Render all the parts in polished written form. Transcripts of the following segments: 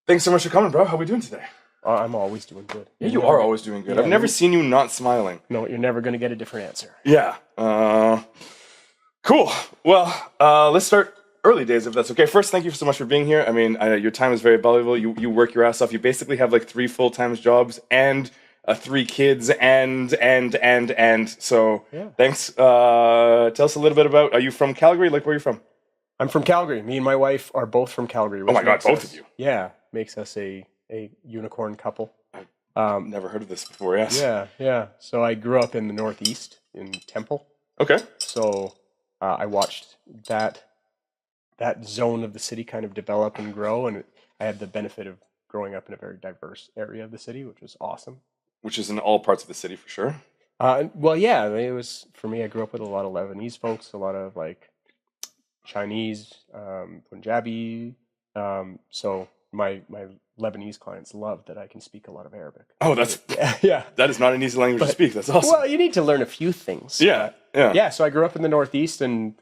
Thanks so much for coming, bro. How we doing today? I'm always doing good. Yeah, you are always doing good. I've never seen you not smiling. No, you're never going to get a different answer. Yeah. Cool. Well, let's start early days if that's okay. First, thank you so much for being here. I mean, your time is very valuable. You work your ass off. You basically have like 3 full-time jobs and 3 kids and. So Yeah. thanks. Tell us a little bit about. Are you from Calgary? Like, where are you from? I'm from Calgary. Me and my wife are both from Calgary. Oh my God, both of you. Yeah, makes us a unicorn couple. Never heard of this before. Yes. Yeah. So I grew up in the Northeast in Temple. Okay. So I watched that zone of the city kind of develop and grow, and I had the benefit of growing up in a very diverse area of the city, which was awesome. Which is in all parts of the city for sure. Well, yeah, it was for me. I grew up with a lot of Lebanese folks, a lot of like Chinese, Punjabi. So my Lebanese clients love that I can speak a lot of Arabic. Oh, that's yeah. That is not an easy language to speak. That's awesome. Well, you need to learn a few things. Yeah. So I grew up in the Northeast, and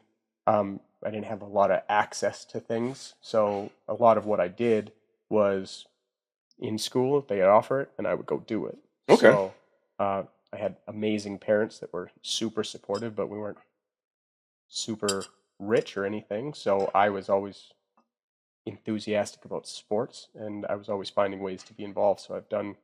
I didn't have a lot of access to things. So a lot of what I did was in school. They'd offer it, and I would go do it. Okay. So I had amazing parents that were super supportive, but we weren't super rich or anything. So I was always enthusiastic about sports, and I was always finding ways to be involved. So I've done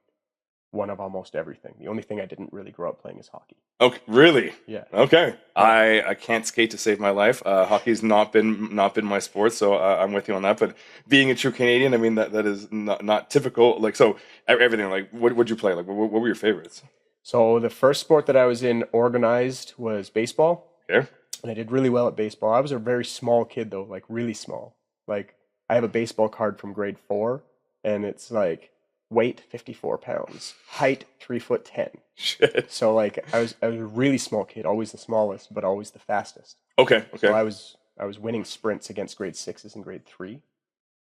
one of almost everything. The only thing I didn't really grow up playing is hockey. Okay, really? Yeah. Okay. I can't skate to save my life. Hockey's not been my sport, so I'm with you on that. But being a true Canadian, I mean that is not typical. Like, so everything. Like, what'd you play? Like, what were your favorites? So the first sport that I was in organized was baseball. Okay. And I did really well at baseball. I was a very small kid though, like really small. Like I have a baseball card from grade 4, and it's like weight 54 pounds, height 3'10". Shit. So like I was a really small kid, always the smallest, but always the fastest. Okay. So I was winning sprints against grade 6s and grade 3.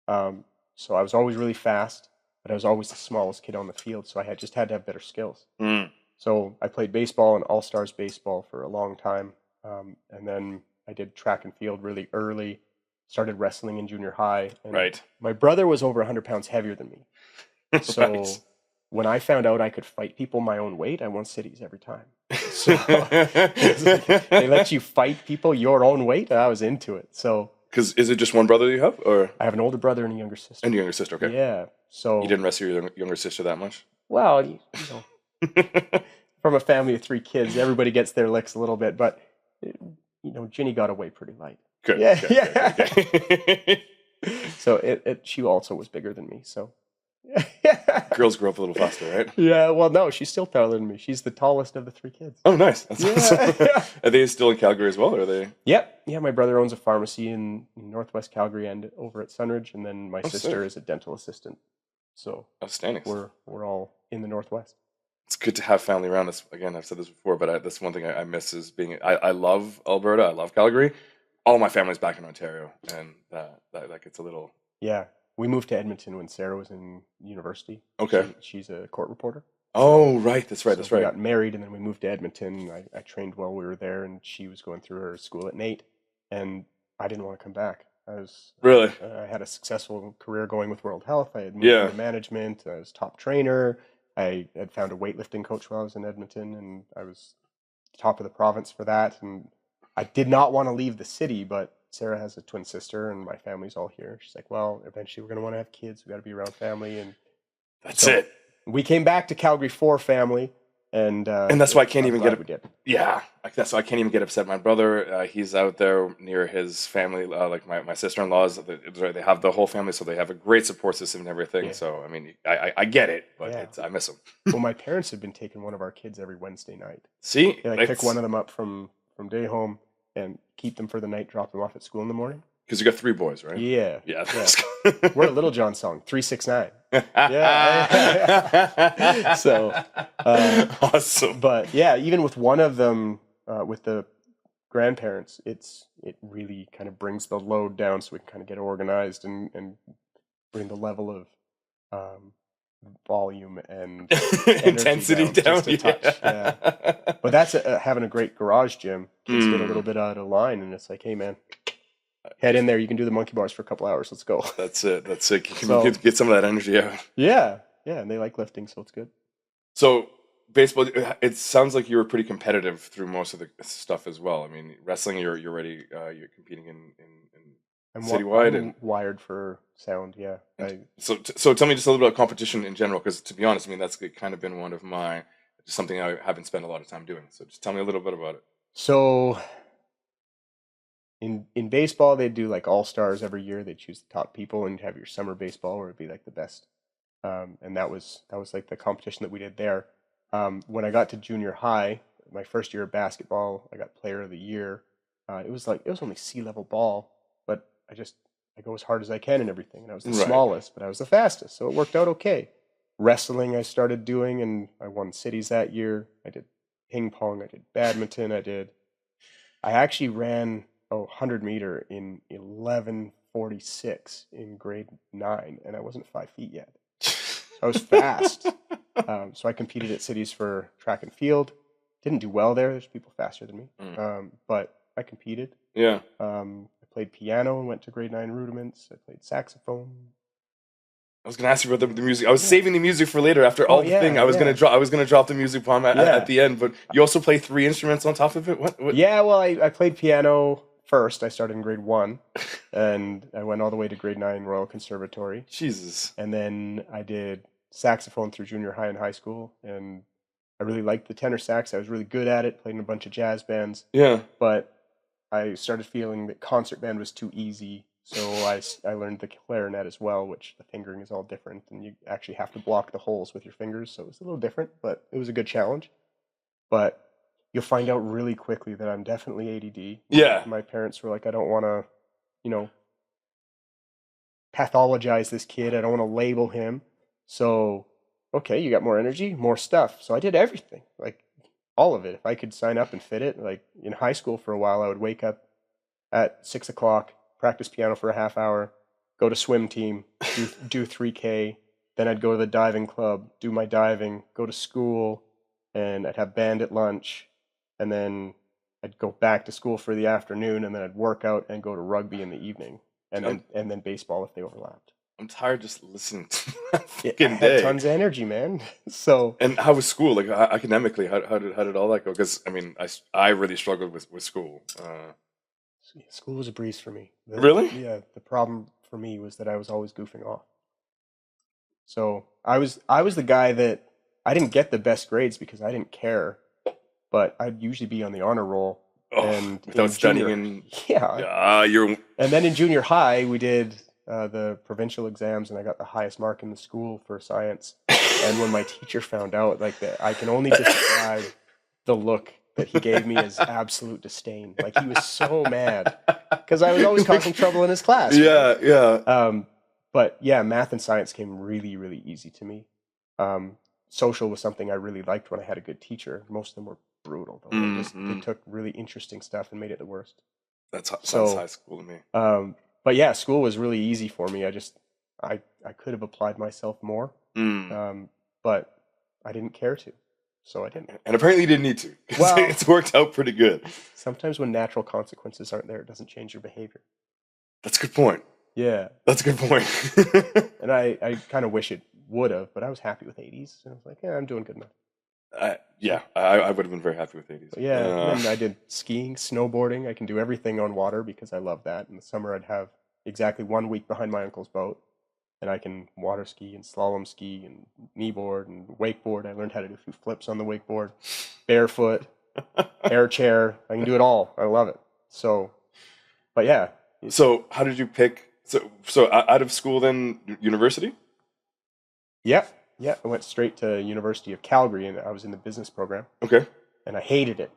So I was always really fast, but I was always the smallest kid on the field. So I just had to have better skills. Mm. So I played baseball and all-stars baseball for a long time. And then I did track and field really early, started wrestling in junior high. And Right. my brother was over 100 pounds heavier than me. So Right. when I found out I could fight people my own weight, I won cities every time. So they let you fight people your own weight. I was into it. So Because is it just one brother you have, or I have an older brother and a younger sister. and a younger sister? Okay. Yeah. So You didn't wrestle your younger sister that much. well, you know, from a family of 3 kids, everybody gets their licks a little bit, but Ginny got away pretty light. Good. Yeah, good, yeah. good. So she also was bigger than me. So Girls grow up a little faster, right? yeah. Well, no, she's still taller than me. She's the tallest of the 3 kids. Oh, nice. That's awesome. Yeah. Are they still in Calgary as well, or are they? Yep. Yeah, my brother owns a pharmacy in Northwest Calgary and over at Sunridge, and then my Oh, sister sick. is a dental assistant. So Outstanding. we're all in the Northwest. It's good to have family around us. Again, I've said this before, but that's one thing I miss is being. I love Alberta. I love Calgary. All my family's back in Ontario, and that gets a little. Yeah. We moved to Edmonton when Sarah was in university. Okay. She's a court reporter. Oh, right. That's right. That's So we right. got married, and then we moved to Edmonton. I trained while we were there, and she was going through her school at Nate, and I didn't want to come back. Really? I had a successful career going with World Health. I had moved Yeah. into management. I was top trainer. I had found a weightlifting coach while I was in Edmonton, and I was top of the province for that. And I did not want to leave the city, but Sarah has a twin sister, and my family's all here. She's like, well, eventually we're going to want to have kids. We got to be around family. And That's so it. we came back to Calgary for family. And that's why I can't I'm even glad get we did. Yeah, that's why I can't even get upset. My brother, he's out there near his family. Like my sister-in-laws, they have the whole family, so they have a great support system and everything. Yeah. So I mean, I get it, but Yeah. I miss them. Well, my parents have been taking one of our kids every Wednesday night. See, They pick one of them up from day home and keep them for the night, drop them off at school in the morning. because you got 3 boys, right? Yeah. Yeah. We're a Little John song, 369. Yeah. So, awesome. but yeah, even with one of them, with the grandparents, it really kind of brings the load down, so we can kind of get organized and bring the level of volume and intensity down. just a touch. Yeah. But that's having a great garage gym. Kids get a little bit out of line, and it's like, hey man, Head in there. You can do the monkey bars for a couple hours. Let's go. That's it. That's it. So Get some of that energy out. yeah, yeah, and they like lifting, so it's good. So baseball. It sounds like you were pretty competitive through most of the stuff as well. I mean, wrestling. You're already you're competing in citywide I'm and wired for sound. Yeah. so tell me just a little bit about competition in general, because to be honest, I mean that's kind of been one of my just something I haven't spent a lot of time doing. So just tell me a little bit about it. So in baseball, they do like all stars every year. They choose the top people, and have your summer baseball where it'd be like the best. And that was like the competition that we did there. When I got to junior high, my first year of basketball, I got player of the year. It was only sea-level ball, but I go as hard as I can and everything. And I was the Right. smallest, but I was the fastest, so it worked out okay. Wrestling I started doing, and I won cities that year. I did ping pong, I did badminton, I actually ran a 100 meter in 11:46 in grade 9, and I wasn't 5 feet yet. I was fast. So I competed at cities for track and field. Didn't do well there. There's people faster than me. But I competed. Yeah. I played piano and went to grade 9 rudiments. I played saxophone. I was gonna ask you about the music. I was saving the music for later. After all the yeah, thing, I was yeah. gonna drop the music bomb at Yeah. the end. But you also play 3 instruments on top of it. What? Yeah, well, I played piano first. I started in grade 1, and I went all the way to grade 9 Royal Conservatory. Jesus. And then I did saxophone through junior high and high school, and I really liked the tenor sax. I was really good at it, played in a bunch of jazz bands. Yeah. But I started feeling that concert band was too easy, so I learned the clarinet as well, which the fingering is all different, and you actually have to block the holes with your fingers, so it was a little different, but it was a good challenge. But you'll find out really quickly that I'm definitely ADD. Yeah. My parents were like, I don't want to, pathologize this kid. I don't want to label him. So, okay, you got more energy, more stuff. So I did everything, like all of it. If I could sign up and fit it, like in high school for a while, I would wake up at 6 o'clock, practice piano for a half hour, go to swim team, do 3K. Then I'd go to the diving club, do my diving, go to school, and I'd have band at lunch. And then I'd go back to school for the afternoon, and then I'd work out and go to rugby in the evening. And then baseball if they overlapped. I'm tired just listening to that I fucking had day. tons of energy, man. So And how was school? Like academically, how did all that go? Because I mean, I really struggled with school. school was a breeze for me. Really? Yeah. The problem for me was that I was always goofing off. So I was the guy that I didn't get the best grades because I didn't care, but I'd usually be on the honor roll. And without studying. Yeah. You're. And then in junior high, we did the provincial exams, and I got the highest mark in the school for science. And when my teacher found out, like that, I can only describe the look that he gave me as absolute disdain. Like he was so mad because I was always causing trouble in his class. Yeah, yeah. But yeah, math and science came really, really easy to me. Social was something I really liked when I had a good teacher. Most of them were brutal, though. They took really interesting stuff and made it the worst. Sounds high school to me. But yeah, school was really easy for me. I could have applied myself more, but I didn't care to, so I didn't. And apparently you didn't need to. Well, it's worked out pretty good. Sometimes when natural consequences aren't there, it doesn't change your behavior. That's a good point. Yeah. That's a good point. And I kind of wish it would have, but I was happy with 80s. And I was like, yeah, I'm doing good enough. I would have been very happy with 80s. But yeah, and I did skiing, snowboarding. I can do everything on water because I love that. In the summer, I'd have exactly 1 week behind my uncle's boat, and I can water ski and slalom ski and kneeboard and wakeboard. I learned how to do a few flips on the wakeboard, barefoot, air chair. I can do it all. I love it. So, but yeah. So how did you pick? So out of school then, university? Yeah. Yeah, I went straight to University of Calgary, and I was in the business program. Okay. And I hated it.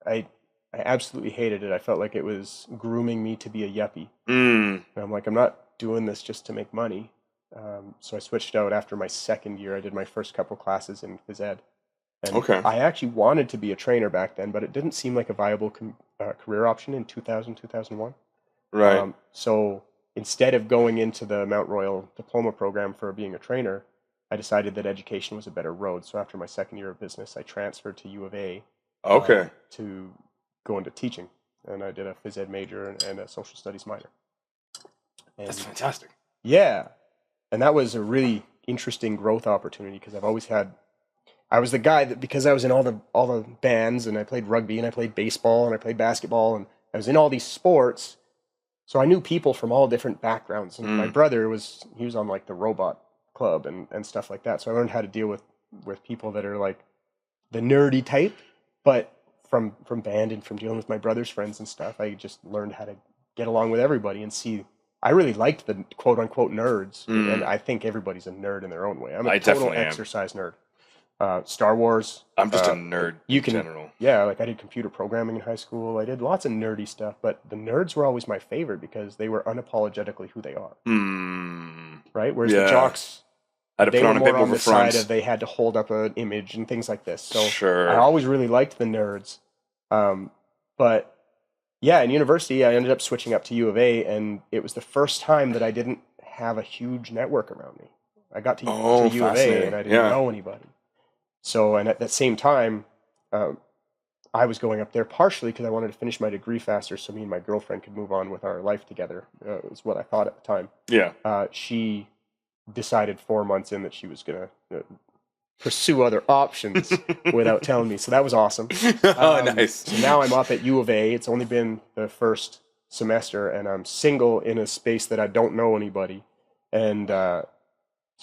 I absolutely hated it. I felt like it was grooming me to be a yuppie. And I'm like, I'm not doing this just to make money. So I switched out after my second year. I did my first couple classes in phys ed. And I actually wanted to be a trainer back then, but it didn't seem like a viable career option in 2000, 2001. Right. So instead of going into the Mount Royal diploma program for being a trainer, I decided that education was a better road. So after my second year of business, I transferred to U of A. Okay. To go into teaching. and I did a phys ed major and a social studies minor. And That's fantastic. yeah, and that was a really interesting growth opportunity because I was the guy that, because I was in all the bands, and I played rugby and I played baseball and I played basketball, and I was in all these sports, so I knew people from all different backgrounds. And my brother was on like the robot club and stuff like that, so I learned how to deal with people that are like the nerdy type, but from band and from dealing with my brother's friends and stuff, I just learned how to get along with everybody and see. I really liked the quote unquote nerds, and I think everybody's a nerd in their own way. I'm a total exercise nerd. Star Wars. I'm just a nerd in general. Yeah, like I did computer programming in high school. I did lots of nerdy stuff, but the nerds were always my favorite because they were unapologetically who they are. Right? Whereas the jocks, had to they put were on a more bit more on of a the side front. of they had to hold up an image and things like this. So Sure. I always really liked the nerds. But yeah, in university, I ended up switching up to U of A, and it was the first time that I didn't have a huge network around me. I got to U of A, fascinating. and I didn't know anybody. So, and at that same time, I was going up there partially because I wanted to finish my degree faster so me and my girlfriend could move on with our life together, is what I thought at the time. Yeah. She decided 4 months in that she was going to pursue other options without telling me. So that was awesome. Nice. So now I'm up at U of A. It's only been the first semester, and I'm single in a space that I don't know anybody. And so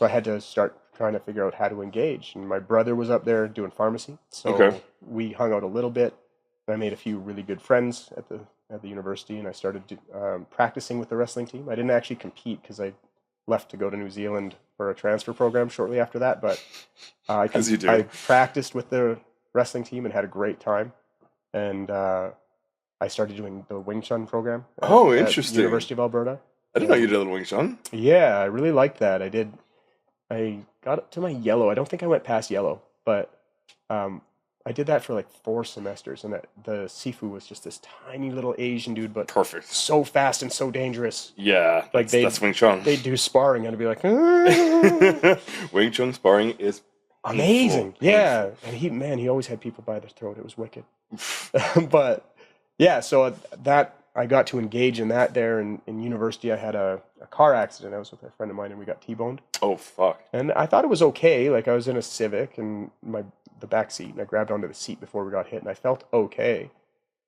I had to start trying to figure out how to engage. And my brother was up there doing pharmacy. So we hung out a little bit. I made a few really good friends at the university, and I started practicing with the wrestling team. I didn't actually compete because I left to go to New Zealand for a transfer program shortly after that, but I practiced with the wrestling team and had a great time. And I started doing the Wing Chun program at University of Alberta. I didn't know you did a little Wing Chun. Yeah, I really liked that. I got up to my yellow. I don't think I went past yellow, but I did that for like 4 semesters, and the Sifu was just this tiny little Asian dude, but perfect, so fast and so dangerous. Yeah, like that's Wing Chun. They'd do sparring, and I'd be like, Wing Chun sparring is amazing. Painful. Yeah, and he always had people by the throat. It was wicked. But yeah, so that I got to engage in that there. In university, I had a car accident. I was with a friend of mine, and we got T-boned. Oh, fuck. And I thought it was okay. Like, I was in a Civic, and the back seat, and I grabbed onto the seat before we got hit, and I felt okay.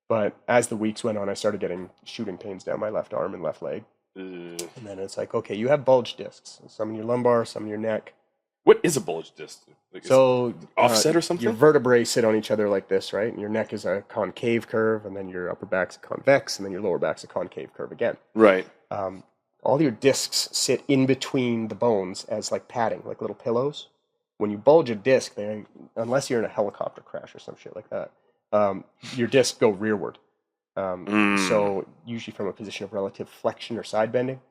But as the weeks went on, I started getting shooting pains down my left arm and left leg. And then it's like, okay, you have bulge discs. Some in your lumbar, some in your neck. What is a bulge disc? Like, so offset or something? Your vertebrae sit on each other like this, right? And your neck is a concave curve, and then your upper back's a convex, and then your lower back's a concave curve again. Right. All your discs sit in between the bones as like padding, like little pillows. When you bulge a disc, unless you're in a helicopter crash or some shit like that, your discs go rearward. So usually from a position of relative flexion or side bending.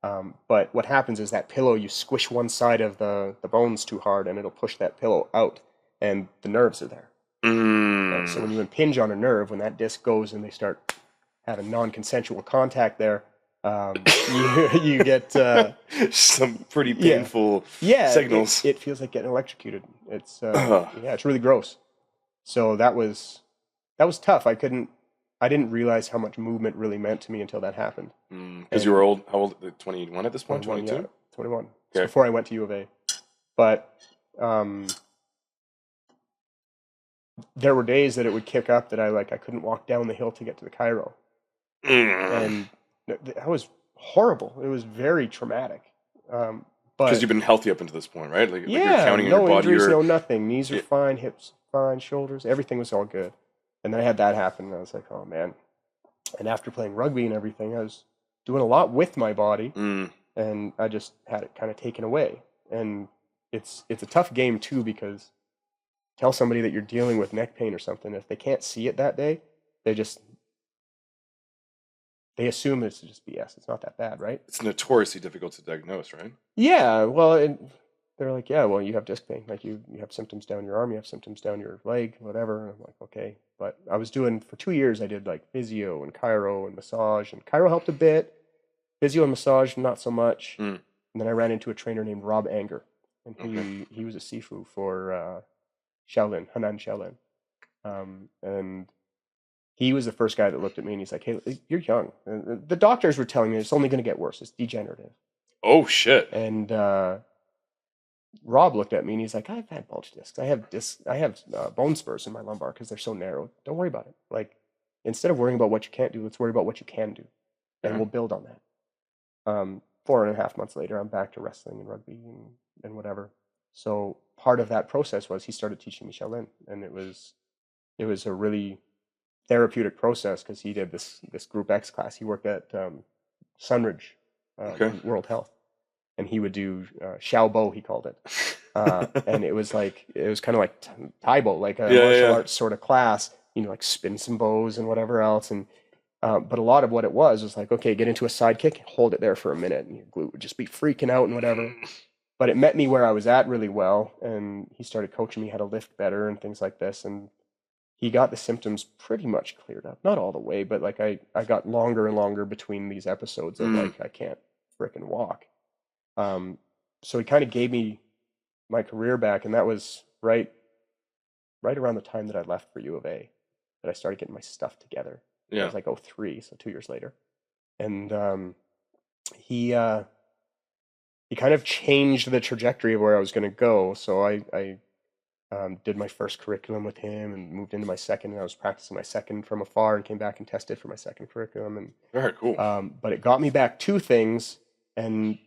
But what happens is that pillow, you squish one side of the bones too hard, and it'll push that pillow out, and the nerves are there. So when you impinge on a nerve, when that disc goes and they start having non-consensual contact there, you get some pretty painful signals. It feels like getting electrocuted. It's it's really gross. So that was tough. I didn't realize how much movement really meant to me until that happened. Because you were old. How old? 21 at this point? 22? Yeah, 21. Okay. Before I went to U of A. But there were days that it would kick up that I couldn't walk down the hill to get to the chiro. And that was horrible. It was very traumatic. Because you've been healthy up until this point, right? Like you're counting no your body. Injuries, no nothing. Knees are fine, hips fine, shoulders, everything was all good. And then I had that happen, and I was like, oh, man. And after playing rugby and everything, I was doing a lot with my body, and I just had it kind of taken away. And it's a tough game, too, because tell somebody that you're dealing with neck pain or something, if they can't see it that day, they assume it's just BS. It's not that bad, right? It's notoriously difficult to diagnose, right? Yeah, well, they're like, yeah, well, you have disc pain. Like, you have symptoms down your arm, you have symptoms down your leg, whatever. And I'm like, okay. But I was doing, for 2 years, I did like physio and chiro and massage. And chiro helped a bit. Physio and massage, not so much. And then I ran into a trainer named Rob Anger. And he was a Sifu for Shaolin, Hanan Shaolin. And he was the first guy that looked at me and he's like, "Hey, you're young." And the doctors were telling me it's only going to get worse. It's degenerative. Oh shit. And Rob looked at me and he's like, "I've had bulge discs. I have bone spurs in my lumbar because they're so narrow. Don't worry about it. Like, instead of worrying about what you can't do, let's worry about what you can do, and we'll build on that." 4.5 months later, I'm back to wrestling and rugby and whatever. So part of that process was he started teaching me Shaolin, and it was a really therapeutic process because he did this Group X class. He worked at Sunridge World Health, and he would do Xiaobo, he called it, and it was kind of like Taibo, like a martial arts sort of class. Like spin some bows and whatever else, and but a lot of what it was like, okay, get into a side kick, hold it there for a minute, and your glute would just be freaking out and whatever. But it met me where I was at really well, and he started coaching me how to lift better and things like this, and he got the symptoms pretty much cleared up. Not all the way, but like I got longer and longer between these episodes of like I can't frickin' walk. So he kind of gave me my career back, and that was right around the time that I left for U of A, that I started getting my stuff together. Yeah. It was like 2003, so 2 years later. And he kind of changed the trajectory of where I was going to go. So I did my first curriculum with him and moved into my second, and I was practicing my second from afar and came back and tested for my second curriculum. And very cool. But it got me back two things, and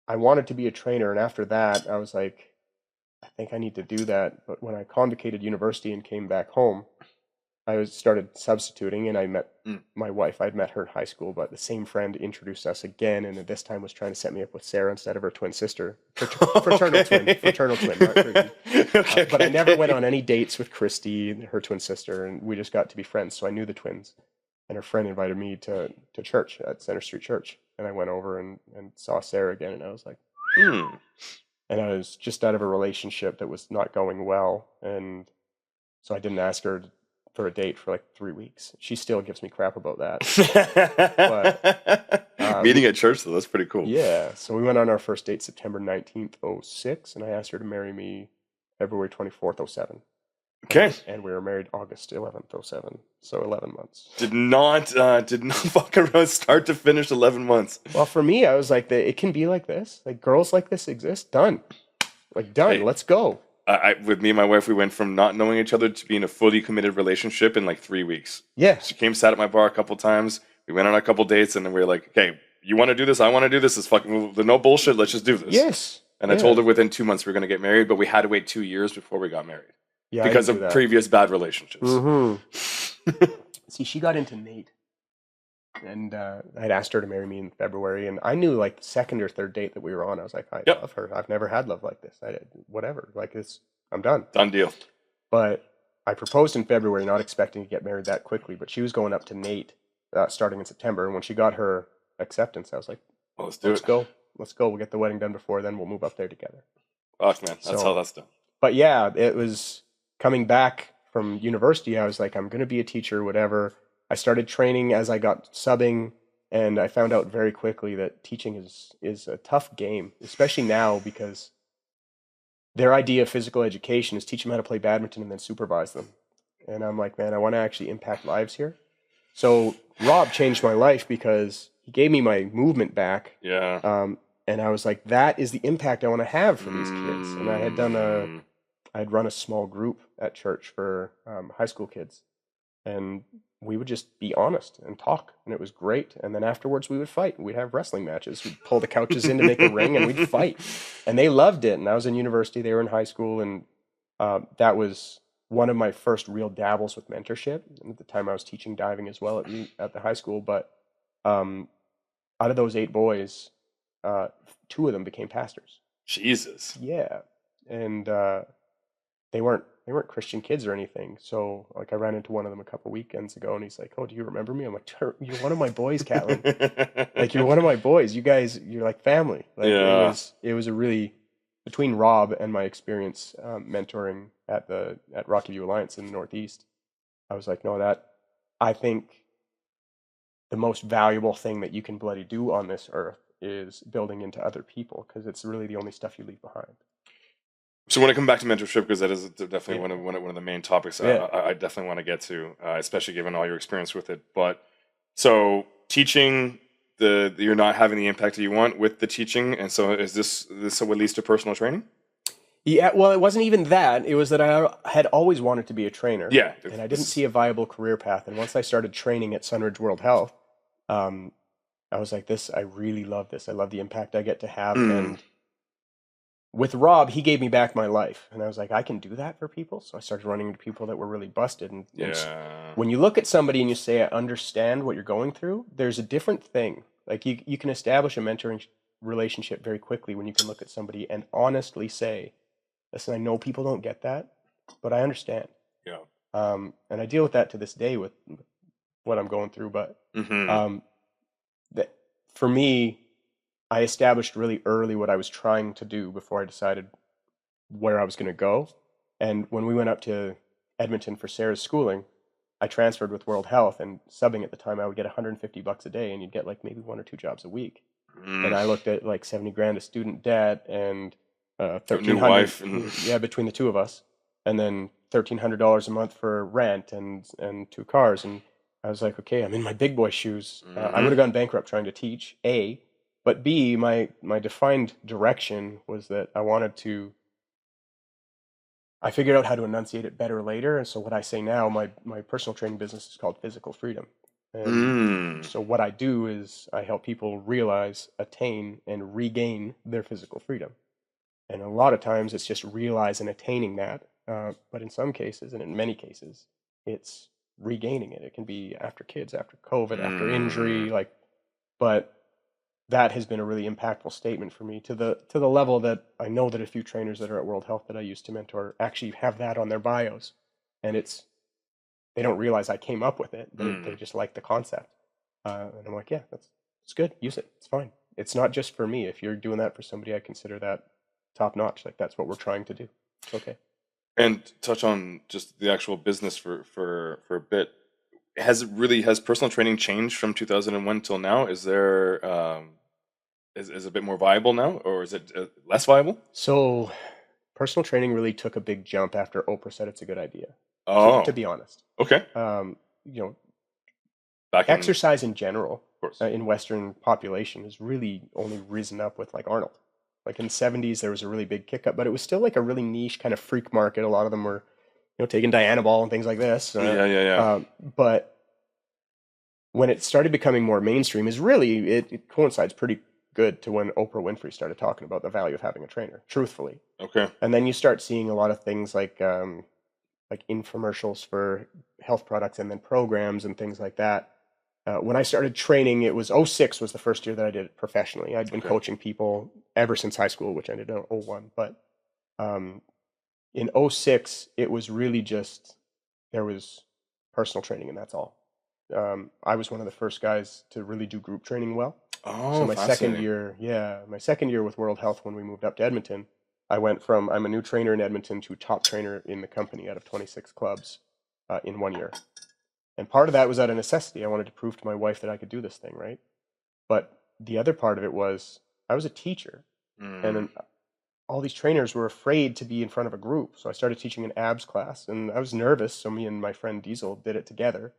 I wanted to be a trainer. And after that, I was like, I think I need to do that. But when I convocated university and came back home, I started substituting, and I met my wife. I'd met her in high school, but the same friend introduced us again, and this time was trying to set me up with Sarah instead of her twin sister. Fraternal twin, not Christy. But I never went on any dates with Christy, her twin sister, and we just got to be friends. So I knew the twins, and her friend invited me to church at Center Street Church, and I went over and saw Sarah again, and I was like, And I was just out of a relationship that was not going well, and so I didn't ask her for a date for like 3 weeks. She still gives me crap about that. But, meeting at church, though, that's pretty cool. Yeah, so we went on our first date September 19th, 2006, and I asked her to marry me February 24th, 2007. Okay. And we were married August 11th, 2007, so 11 months. Did not fuck around start to finish 11 months. Well, for me, I was like, it can be like this. Like, girls like this exist. Done. Like, done. Hey. Let's go. With me and my wife, we went from not knowing each other to being a fully committed relationship in like 3 weeks. Yeah. She came, sat at my bar a couple times. We went on a couple dates, and then we were like, okay, you want to do this? I want to do this. It's fucking no bullshit. Let's just do this. Yes. And I told her within 2 months we were going to get married, but we had to wait 2 years before we got married. Yeah, because of previous bad relationships. Mm-hmm. See, she got into Nate, and I'd asked her to marry me in February, and I knew like the second or third date that we were on, I was like, I love her. I've never had love like this. Whatever. Like, I'm done. Done deal. But I proposed in February, not expecting to get married that quickly, but she was going up to Nate starting in September, and when she got her acceptance, I was like, well, let's go. Let's go. We'll get the wedding done before then. We'll move up there together. Fuck, man. That's how that's done. But yeah, it was coming back from university. I was like, I'm going to be a teacher, whatever. I started training as I got subbing, and I found out very quickly that teaching is a tough game, especially now, because their idea of physical education is teach them how to play badminton and then supervise them. And I'm like, man, I want to actually impact lives here. So Rob changed my life because he gave me my movement back. Yeah. And I was like, that is the impact I want to have for these kids. And I had I'd run a small group at church for high school kids, and we would just be honest and talk, and it was great. And then afterwards we would fight. We'd have wrestling matches. We'd pull the couches in to make a ring, and we'd fight. And they loved it. And I was in university, they were in high school, and that was one of my first real dabbles with mentorship. And at the time I was teaching diving as well at the high school. But out of those 8 boys, 2 of them became pastors. Jesus. Yeah. And they weren't Christian kids or anything. So like I ran into one of them a couple weekends ago, and he's like, "Oh, do you remember me?" I'm like, "You're one of my boys, Catlin. Like, you're one of my boys. You guys, you're like family." Like, it was a really, between Rob and my experience mentoring at Rocky View Alliance in the Northeast, I was like, no, I think the most valuable thing that you can bloody do on this earth is building into other people, because it's really the only stuff you leave behind. So when I come back to mentorship, because that is definitely one of the main topics I definitely want to get to, especially given all your experience with it. But so teaching, you're not having the impact that you want with the teaching, and so is this what leads to personal training? Yeah, well, it wasn't even that. It was that I had always wanted to be a trainer. Yeah. And I didn't see a viable career path. And once I started training at Sunridge World Health, I was like, I really love this. I love the impact I get to have. And with Rob, he gave me back my life. And I was like, I can do that for people. So I started running into people that were really busted. And when you look at somebody and you say, I understand what you're going through, there's a different thing. Like you can establish a mentoring relationship very quickly when you can look at somebody and honestly say, listen, I know people don't get that, but I understand. Yeah. And I deal with that to this day with what I'm going through. But that for me, I established really early what I was trying to do before I decided where I was going to go. And when we went up to Edmonton for Sarah's schooling, I transferred with World Health, and subbing at the time, I would get $150 a day, and you'd get like maybe 1 or 2 jobs a week. And I looked at like 70 grand of student debt and 1,300, between the two of us, and then $1,300 a month for rent and 2 cars. And I was like, okay, I'm in my big boy shoes. I would have gone bankrupt trying to teach, A, but B, my defined direction was that I figured out how to enunciate it better later. And so what I say now, my personal training business is called Physical Freedom. And so what I do is I help people realize, attain, and regain their physical freedom. And a lot of times it's just realize and attaining that. But in some cases, and in many cases, it's regaining it. It can be after kids, after COVID, after injury, but that has been a really impactful statement for me to the level that I know that a few trainers that are at World Health that I used to mentor actually have that on their bios. And they don't realize I came up with it. They just like the concept. And I'm like, yeah, it's good. Use it. It's fine. It's not just for me. If you're doing that for somebody, I consider that top notch. Like that's what we're trying to do. It's okay. And touch on just the actual business for a bit. Has personal training changed from 2001 till now? Is there is it a bit more viable now, or is it less viable? So personal training really took a big jump after Oprah said it's a good idea. To be honest. Okay. Exercise in general in Western population has really only risen up with like Arnold. Like in the 70s, there was a really big kick up, but it was still like a really niche kind of freak market. A lot of them were, taking Dianabol and things like this. But when it started becoming more mainstream, it coincides pretty good to when Oprah Winfrey started talking about the value of having a trainer, truthfully. Okay. And then you start seeing a lot of things like infomercials for health products and then programs and things like that. When I started training, it was 2006 was the first year that I did it professionally. I'd been coaching people ever since high school, which ended in 2001. But in 2006, it was really just, there was personal training and that's all. I was one of the first guys to really do group training well. So my second year with World Health, when we moved up to Edmonton, I went from I'm a new trainer in Edmonton to top trainer in the company out of 26 clubs in 1 year. And part of that was out of necessity. I wanted to prove to my wife that I could do this thing, right? But the other part of it was I was a teacher. And all these trainers were afraid to be in front of a group. So I started teaching an abs class. And I was nervous, so me and my friend Diesel did it together.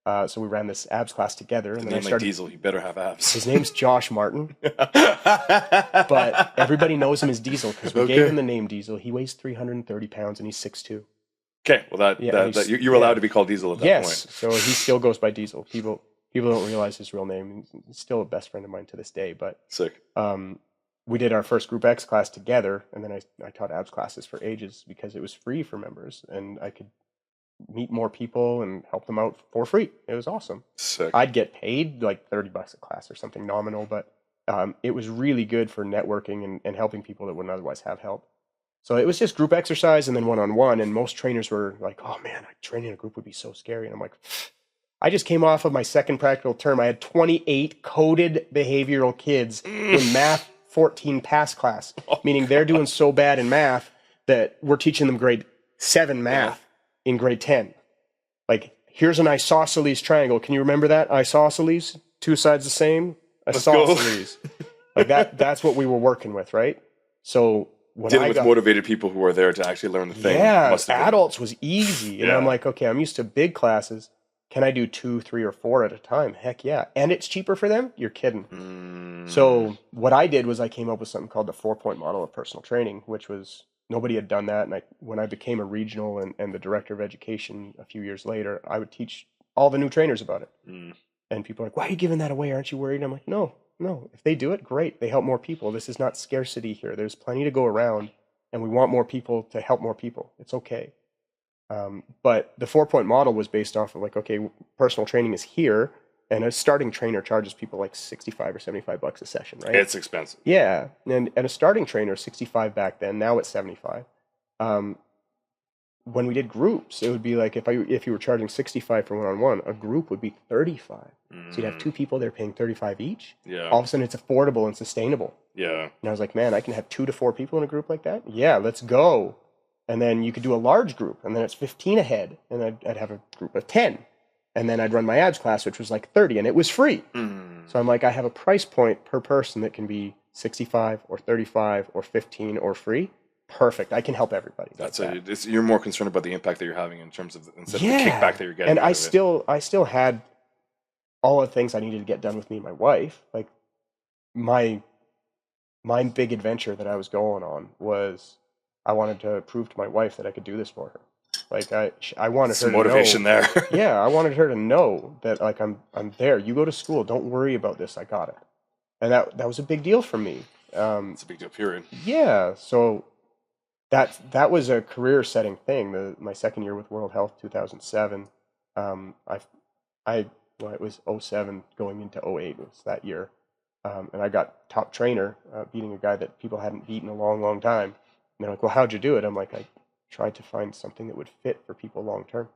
So we ran this abs class together. And then I started. Like Diesel, you better have abs. His name's Josh Martin. But everybody knows him as Diesel because we gave him the name Diesel. He weighs 330 pounds and he's 6'2". Okay, well you were allowed to be called Diesel at that point. Yes, so he still goes by Diesel. People don't realize his real name. He's still a best friend of mine to this day. But sick. We did our first Group X class together, and then I taught abs classes for ages because it was free for members, and I could meet more people and help them out for free. It was awesome. Sick. I'd get paid like $30 a class or something nominal, but it was really good for networking and helping people that wouldn't otherwise have help. So it was just group exercise and then one-on-one, and most trainers were like, oh man, training in a group would be so scary. And I'm like, I just came off of my second practical term. I had 28 coded behavioral kids in math 14 pass class, meaning they're doing so bad in math that we're teaching them grade 7 math in grade 10. Like, here's an isosceles triangle. Can you remember that? Isosceles, 2 sides the same. Isosceles. Like that's what we were working with, right? So when Dealing I with got motivated people who are there to actually learn the thing. yeah, Must have been. adults was easy, and I'm Yeah. like, okay, I'm used to big classes. Can I do 2, 3, or 4 at a time? Heck yeah, and it's cheaper for them. You're kidding. So what I did was I came up with something called the 4-point model of personal training, which was nobody had done that. And when I became a regional and the director of education a few years later, I would teach all the new trainers about it. And people are like, why are you giving that away? Aren't you worried? I'm like, no. If they do it, great. They help more people. This is not scarcity here. There's plenty to go around, and we want more people to help more people. It's okay. But the 4-point model was based off of like, okay, personal training is here. And a starting trainer charges people like 65 or 75 bucks a session, right? It's expensive. Yeah, and a starting trainer, 65 back then. Now it's 75. When we did groups, it would be like if you were charging 65 for one-on-one, a group would be 35. So you'd have 2 people there paying 35 each. Yeah. All of a sudden, it's affordable and sustainable. Yeah. And I was like, man, I can have 2 to 4 people in a group like that. Yeah, let's go. And then you could do a large group, and then it's 15 a head, and I'd have a group of 10. And then I'd run my abs class, which was like 30, and it was free. So I'm like, I have a price point per person that can be 65 or 35 or 15 or free. Perfect. I can help everybody. That's it. You're more concerned about the impact that you're having in terms of instead of the kickback that you're getting. And I still had all the things I needed to get done with me and my wife. Like my big adventure that I was going on was I wanted to prove to my wife that I could do this for her. Like I wanted some her to motivation know, there. yeah, I wanted her to know that like I'm there. You go to school. Don't worry about this. I got it. And that was a big deal for me. It's a big deal. Period. Yeah. So that was a career setting thing. My second year with World Health, 2007. It was 07 going into 08 was that year. And I got top trainer, beating a guy that people hadn't beaten a long, long time. And they're like, well, how'd you do it? I'm like, I tried to find something that would fit for people long term.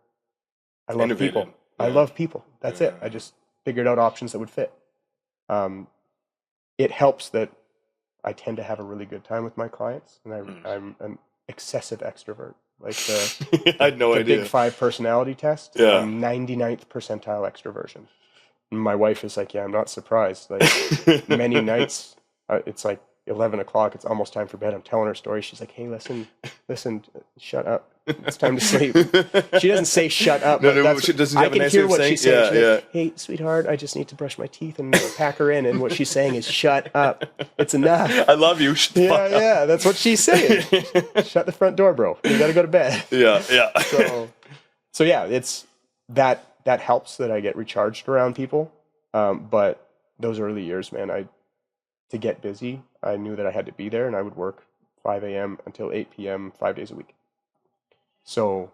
I love people. Yeah. I love people. That's it. I just figured out options that would fit. It helps that I tend to have a really good time with my clients, and I'm an excessive extrovert. Like I had no idea. Big 5 personality test. Yeah. I'm 99th percentile extroversion. And my wife is like, yeah, I'm not surprised. Like many nights, it's like 11 o'clock. It's almost time for bed. I'm telling her story. She's like, hey, listen, shut up. It's time to sleep. She doesn't say shut up. No, doesn't have a nice way of saying? She's saying. She's like, hey, sweetheart, I just need to brush my teeth and pack her in. And what she's saying is, shut up. It's enough. I love you. Yeah, that's what she's saying. Shut the front door, bro. You got to go to bed. Yeah. So yeah, it's that helps that I get recharged around people. But those early years, man, to get busy, I knew that I had to be there, and I would work 5 a.m. until 8 p.m. 5 days a week. So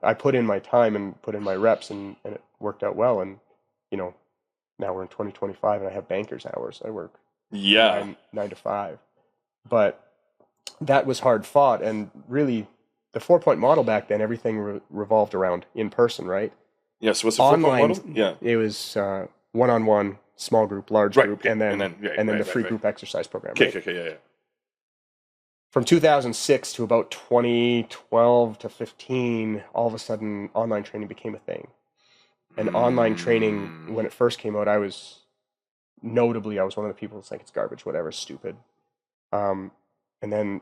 I put in my time and put in my reps, and it worked out well. And, now we're in 2025, and I have banker's hours. I work 9 to 5. But that was hard fought. And really, the 4-point model back then, everything revolved around in person, right? Yeah, so what's the 4-point model? Yeah. It was one-on-one, small group, large group, and then the free group exercise program. Okay, yeah. From 2006 to about 2012 to 15, all of a sudden, online training became a thing. And online training, when it first came out, I was one of the people that's like, it's garbage, whatever, stupid. And then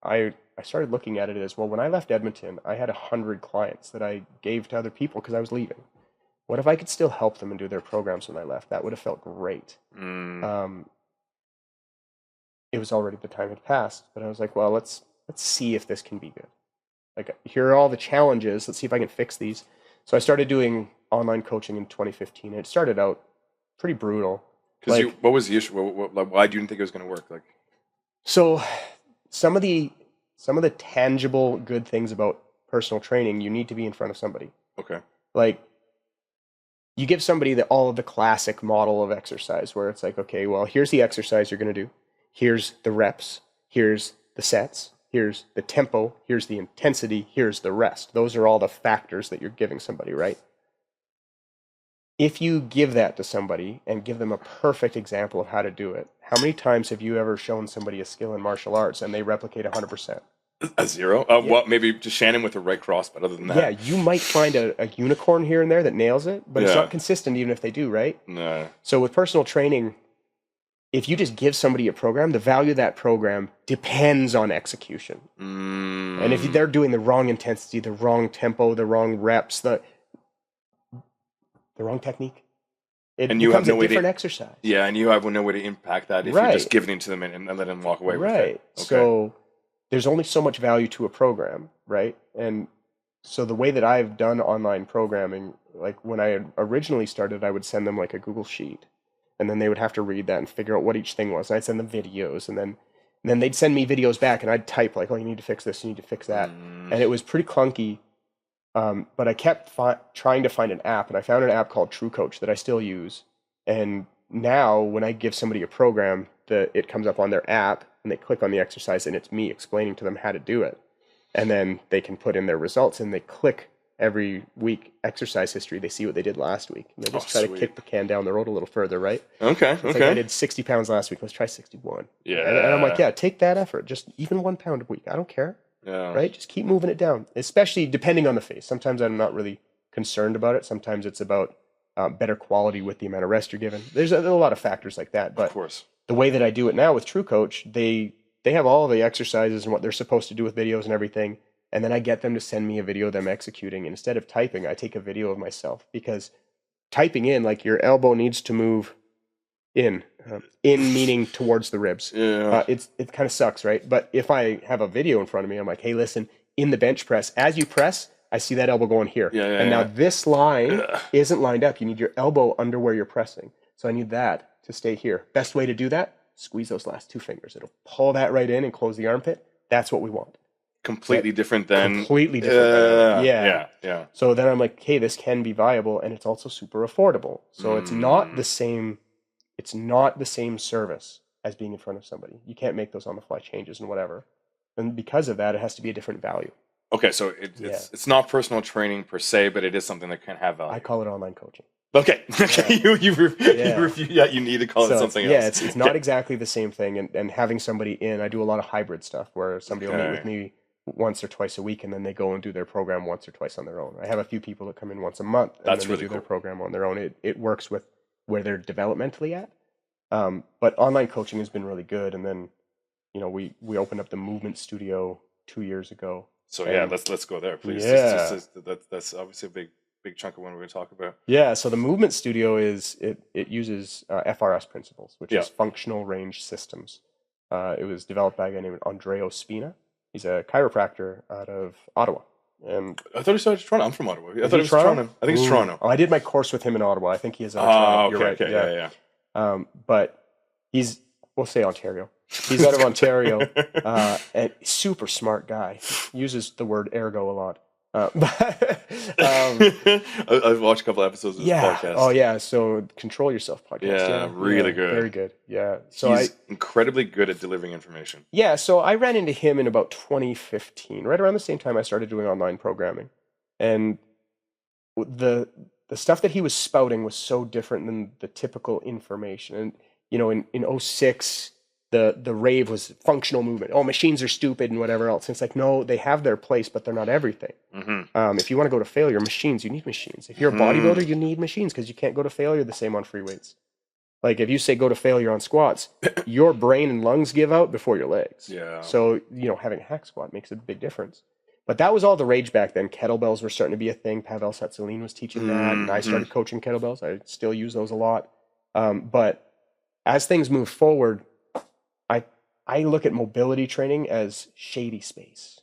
I started looking at it as, well, when I left Edmonton, I had 100 clients that I gave to other people because I was leaving. What if I could still help them and do their programs when I left? That would have felt great. It was already, the time had passed, but I was like, well, let's see if this can be good. Like, here are all the challenges. Let's see if I can fix these. So I started doing online coaching in 2015. It started out pretty brutal. Because what was the issue? Why do you think it was going to work? Like, so some of the tangible good things about personal training, you need to be in front of somebody. Okay. Like, you give somebody all of the classic model of exercise where it's like, okay, well, here's the exercise you're going to do. Here's the reps. Here's the sets. Here's the tempo. Here's the intensity. Here's the rest. Those are all the factors that you're giving somebody, right? If you give that to somebody and give them a perfect example of how to do it, how many times have you ever shown somebody a skill in martial arts and they replicate 100%? A 0? Well, maybe just Shannon with the right cross, but other than that. Yeah, you might find a unicorn here and there that nails it, but it's not consistent even if they do, right? No. So with personal training, if you just give somebody a program, the value of that program depends on execution. And if they're doing the wrong intensity, the wrong tempo, the wrong reps, the wrong technique, it becomes a different exercise. Yeah, and you have no way to impact that if you're just giving it to them and let them walk away with it. Right. Okay. So there's only so much value to a program, right? And so the way that I've done online programming, like when I had originally started, I would send them like a Google Sheet, and then they would have to read that and figure out what each thing was. And I'd send them videos, and then they'd send me videos back, and I'd type like, oh, you need to fix this, you need to fix that. And it was pretty clunky, but I kept trying to find an app, and I found an app called True Coach that I still use. And now when I give somebody a program, it comes up on their app, and they click on the exercise, and it's me explaining to them how to do it. And then they can put in their results, and they click every week exercise history. They see what they did last week, and they just try to kick the can down the road a little further, right? Okay. It's like I did 60 pounds last week. Let's try 61. Yeah. And I'm like, yeah, take that effort. Just even 1 pound a week. I don't care. Yeah. Right? Just keep moving it down, especially depending on the phase. Sometimes I'm not really concerned about it. Sometimes it's about better quality with the amount of rest you're given. There's a lot of factors like that. But of course, the way that I do it now with True Coach, they have all the exercises and what they're supposed to do with videos and everything. And then I get them to send me a video of them executing. And instead of typing, I take a video of myself, because typing in, like, your elbow needs to move in meaning towards the ribs. Yeah. It kind of sucks, right? But if I have a video in front of me, I'm like, hey, listen, in the bench press, as you press, I see that elbow going here. Now this line isn't lined up. You need your elbow under where you're pressing. So I need that to stay here. Best way to do that, squeeze those last 2 fingers. It'll pull that right in and close the armpit. That's what we want. Completely different than... Completely different. Yeah. So then I'm like, hey, this can be viable, and it's also super affordable. So it's not the same service as being in front of somebody. You can't make those on-the-fly changes and whatever. And because of that, it has to be a different value. Okay, so it's not personal training per se, but it is something that can have value. I call it online coaching. Okay. You need to call it something else. Yeah, it's not exactly the same thing. And having somebody in, I do a lot of hybrid stuff where somebody will meet with me once or twice a week, and then they go and do their program once or twice on their own. I have a few people that come in once a month, and then they do their program on their own. It works with where they're developmentally at. But online coaching has been really good. And then, we opened up the Movement Studio 2 years ago. So let's go there, please. Yeah. That's obviously a big chunk of what we're going to talk about. Yeah, so the Movement Studio it uses FRS principles, which is functional range systems. It was developed by a guy named Andreo Spina. He's a chiropractor out of Ottawa. And I thought he started in Toronto. I'm from Ottawa. I thought it was Toronto. I think it's Toronto. Oh, I did my course with him in Ottawa. I think he is out of Toronto. You're right. Okay. Yeah. But we'll say Ontario. He's out of Ontario, and super smart guy. Uses the word ergo a lot. I've watched a couple episodes of his podcast. Oh yeah, so Control Yourself podcast. Yeah, really good. Very good. Yeah. So he's incredibly good at delivering information. Yeah, so I ran into him in about 2015, right around the same time I started doing online programming. And the stuff that he was spouting was so different than the typical information. And in 06, the rave was functional movement. Oh, machines are stupid and whatever else. And it's like, no, they have their place, but they're not everything. Mm-hmm. If you want to go to failure, you need machines. If you're a bodybuilder, you need machines, because you can't go to failure the same on free weights. Like if you say go to failure on squats, your brain and lungs give out before your legs. Yeah. So, having a hack squat makes a big difference. But that was all the rage back then. Kettlebells were starting to be a thing. Pavel Satselin was teaching that, and I started coaching kettlebells. I still use those a lot. But as things move forward, I look at mobility training as shady space.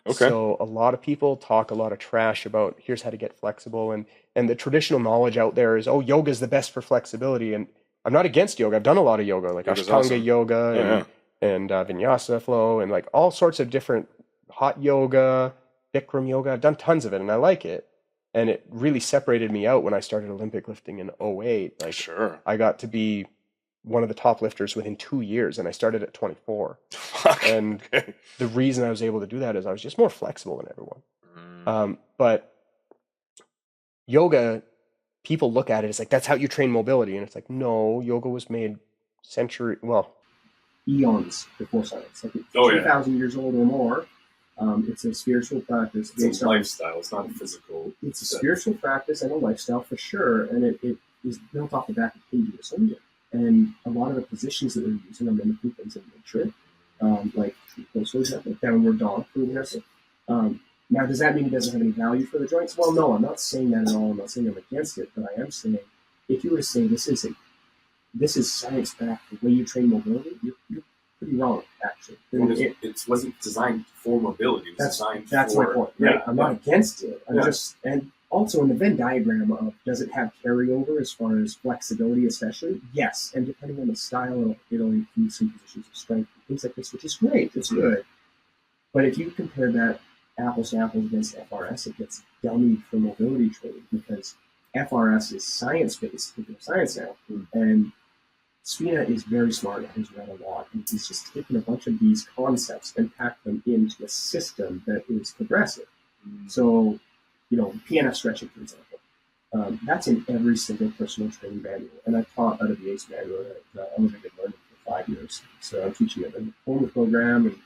Okay. So a lot of people talk a lot of trash about here's how to get flexible, and the traditional knowledge out there is, yoga is the best for flexibility. And I'm not against yoga. I've done a lot of yoga, like Ashtanga yoga and Vinyasa flow, and like all sorts of different hot yoga, Bikram yoga. I've done tons of it, and I like it. And it really separated me out when I started Olympic lifting in 08. Like, sure. I got to be one of the top lifters within 2 years, and I started at 24. And the reason I was able to do that is I was just more flexible than everyone. But yoga, people look at it as like, that's how you train mobility. And it's like, no, yoga was made eons before science. Like 2,000 years old or more. It's a spiritual practice. It's a lifestyle. It's not a physical. It's a spiritual practice and a lifestyle for sure. And it is built off the back of Hinduism. And a lot of the positions that they're using are mimicking things in nature, like, for example, downward dog, for example. Now, does that mean it doesn't have any value for the joints? Well, no, I'm not saying that at all. I'm not saying I'm against it, but I am saying if you were to say this is science-backed, the way you train mobility, you're pretty wrong, actually. It wasn't designed for mobility. It was designed that's for... my point. Right? I'm not against it. I'm just... And also in the Venn diagram of does it have carryover as far as flexibility, especially? Yes. And depending on the style, it'll include some positions of strength and things like this, which is great. It's good. But if you compare that apples to apples against FRS, it gets dummied for mobility training because FRS is science-based, science now. And Spina is very smart. He's read a lot. And he's just taken a bunch of these concepts and packed them into a system that is progressive. So, PNF stretching, for example, that's in every single personal training manual. And I've taught out of the ACE manual at Elevated Learning for 5 years. So I'm teaching it in the former program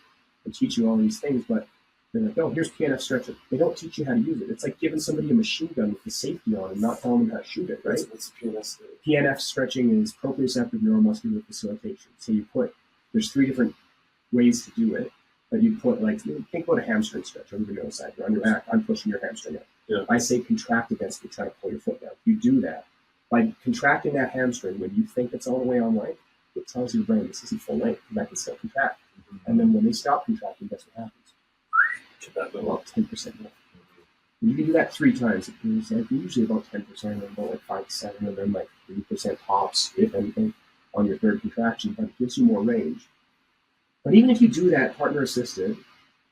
and teaching all these things. But they're like, oh, here's PNF stretching. They don't teach you how to use it. It's like giving somebody a machine gun with the safety on and not telling them how to shoot it, right? What's PNF? PNF stretching is proprioceptive neuromuscular facilitation. So there's 3 different ways to do it. But you put, think about a hamstring stretch. Everybody knows that. You're on your back. I'm pushing your hamstring up. Yeah. I say contract against me, try to pull your foot down. You do that. By contracting that hamstring, when you think it's all the way on length, it tells your brain this isn't full length, that can still contract. And then when they stop contracting, guess what happens? About 10% more. You can do that 3 times. It's usually about 10%, and about 5 to 7, and then 3% tops, if anything, on your third contraction, but it gives you more range. But even if you do that partner assisted,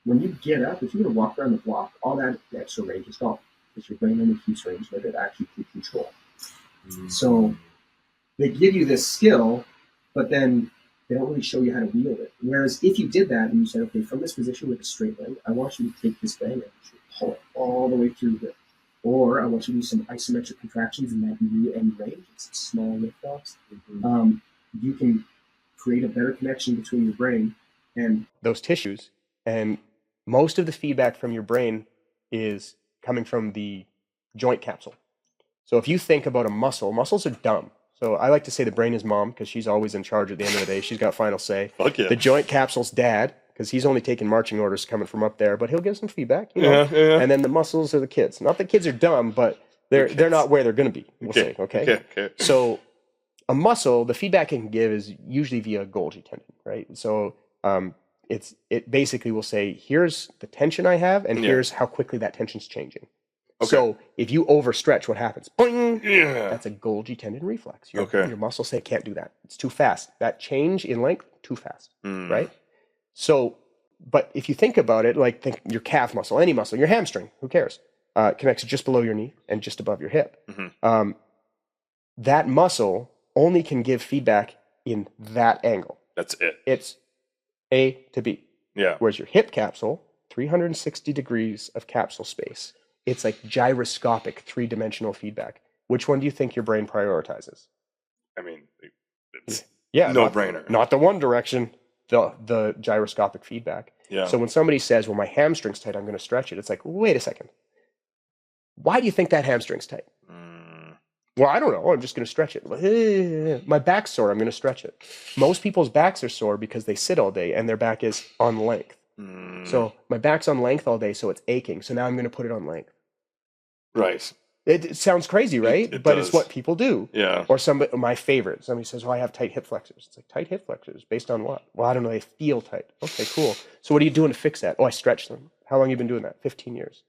when you get up, if you were to walk around the block, all that extra range is gone. Because your brain only keeps range that it actually can control. So they give you this skill, but then they don't really show you how to wield it. Whereas if you did that and you said, okay, from this position with a straight leg, I want you to take this bang and pull it all the way through here. Or I want you to do some isometric contractions in that new end range, some small lift offs. You can create a better connection between your brain and those tissues. And most of the feedback from your brain is coming from the joint capsule. So if you think about a muscle, muscles are dumb. So I like to say the brain is mom because she's always in charge at the end of the day. She's got final say. Fuck yeah. The joint capsule's dad because he's only taking marching orders coming from up there, but he'll give some feedback. Yeah. And then the muscles are the kids. Not that kids are dumb, but they're not where they're going to be. We'll say, okay. So a muscle, the feedback it can give is usually via Golgi tendon, right? So it basically will say, here's the tension I have, and here's how quickly that tension's changing. Okay. So if you overstretch, what happens? Boing! Yeah. That's a Golgi tendon reflex. Your muscles say, can't do that. It's too fast. That change in length, too fast, right? So, but if you think about it, think your calf muscle, any muscle, your hamstring, who cares? Connects just below your knee and just above your hip. That muscle only can give feedback in that angle. That's it. It's A to B. Yeah. Whereas your hip capsule, 360 degrees of capsule space. It's like gyroscopic 3-dimensional feedback. Which one do you think your brain prioritizes? I mean, it's no-brainer. Not the one direction, the gyroscopic feedback. Yeah. So when somebody says, well, my hamstring's tight, I'm going to stretch it. It's like, wait a second. Why do you think that hamstring's tight? Well, I don't know. I'm just going to stretch it. My back's sore. I'm going to stretch it. Most people's backs are sore because they sit all day and their back is on length. So my back's on length all day, so it's aching. So now I'm going to put it on length. Right. It sounds crazy, right? It but does. It's what people do. Yeah. Or my favorite. Somebody says, "Oh, I have tight hip flexors." It's like, tight hip flexors based on what? Well, I don't know. They feel tight. Okay, cool. So what are you doing to fix that? Oh, I stretch them. How long have you been doing that? 15 years.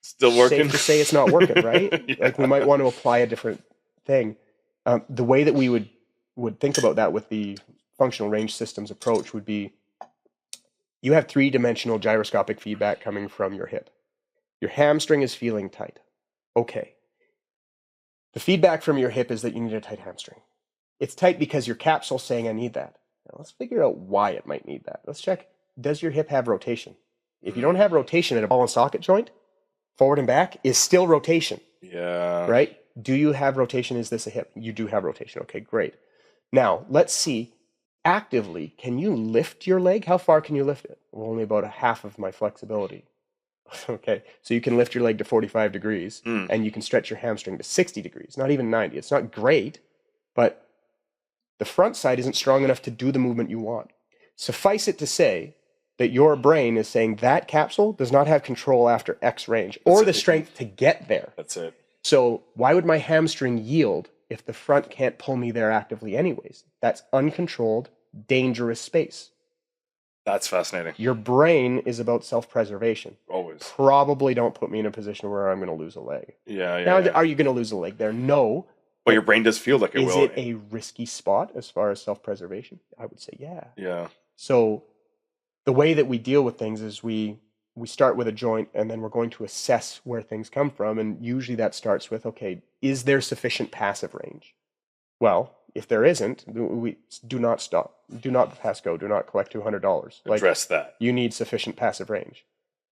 Still working. Safe to say it's not working, right? We might want to apply a different thing. The way that we would think about that with the functional range systems approach would be, you have 3-dimensional gyroscopic feedback coming from your hip. Your hamstring is feeling tight. Okay. The feedback from your hip is that you need a tight hamstring. It's tight because your capsule's saying I need that. Now let's figure out why it might need that. Let's check, does your hip have rotation? If you don't have rotation at a ball and socket joint, forward and back is still rotation. Yeah. Right? Do you have rotation? Is this a hip? You do have rotation. Okay, great. Now, let's see, actively, can you lift your leg? How far can you lift it? Well, only about a half of my flexibility. Okay, so you can lift your leg to 45 degrees and you can stretch your hamstring to 60 degrees, not even 90. It's not great, but The front side isn't strong enough to do the movement you want. Suffice it to say that your brain is saying that capsule does not have control after X range or the strength to get there. That's it. So why would my hamstring yield if the front can't pull me there actively anyways? That's uncontrolled, dangerous space. That's fascinating. Your brain is about self-preservation. Always. Probably don't put me in a position where I'm going to lose a leg. Yeah. Now, are you going to lose a leg there? No. But your brain does feel like it will. Is it a risky spot as far as self-preservation? I would say yeah. Yeah. So the way that we deal with things is we start with a joint, and then we're going to assess where things come from. And usually that starts with, okay, is there sufficient passive range? Well, if there isn't, we do not stop. Do not pass go. Do not collect $200. Address that. You need sufficient passive range.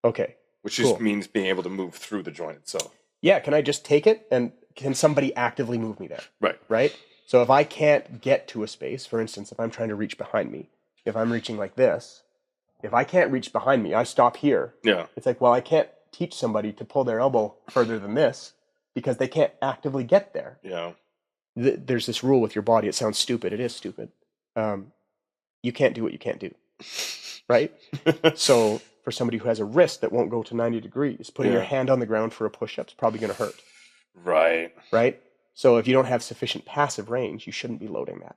Okay. Which just means being able to move through the joint itself. Yeah. Can I just take it, and can somebody actively move me there? Right. Right? So if I can't get to a space, for instance, if I'm trying to reach behind me, if I'm reaching like this, if I can't reach behind me, I stop here. Yeah. It's like, well, I can't teach somebody to pull their elbow further than this because they can't actively get there. Yeah. There's this rule with your body. It sounds stupid. It is stupid. You can't do what you can't do. Right? So for somebody who has a wrist that won't go to 90 degrees, putting your hand on the ground for a push-up is probably going to hurt. Right. Right? So if you don't have sufficient passive range, you shouldn't be loading that.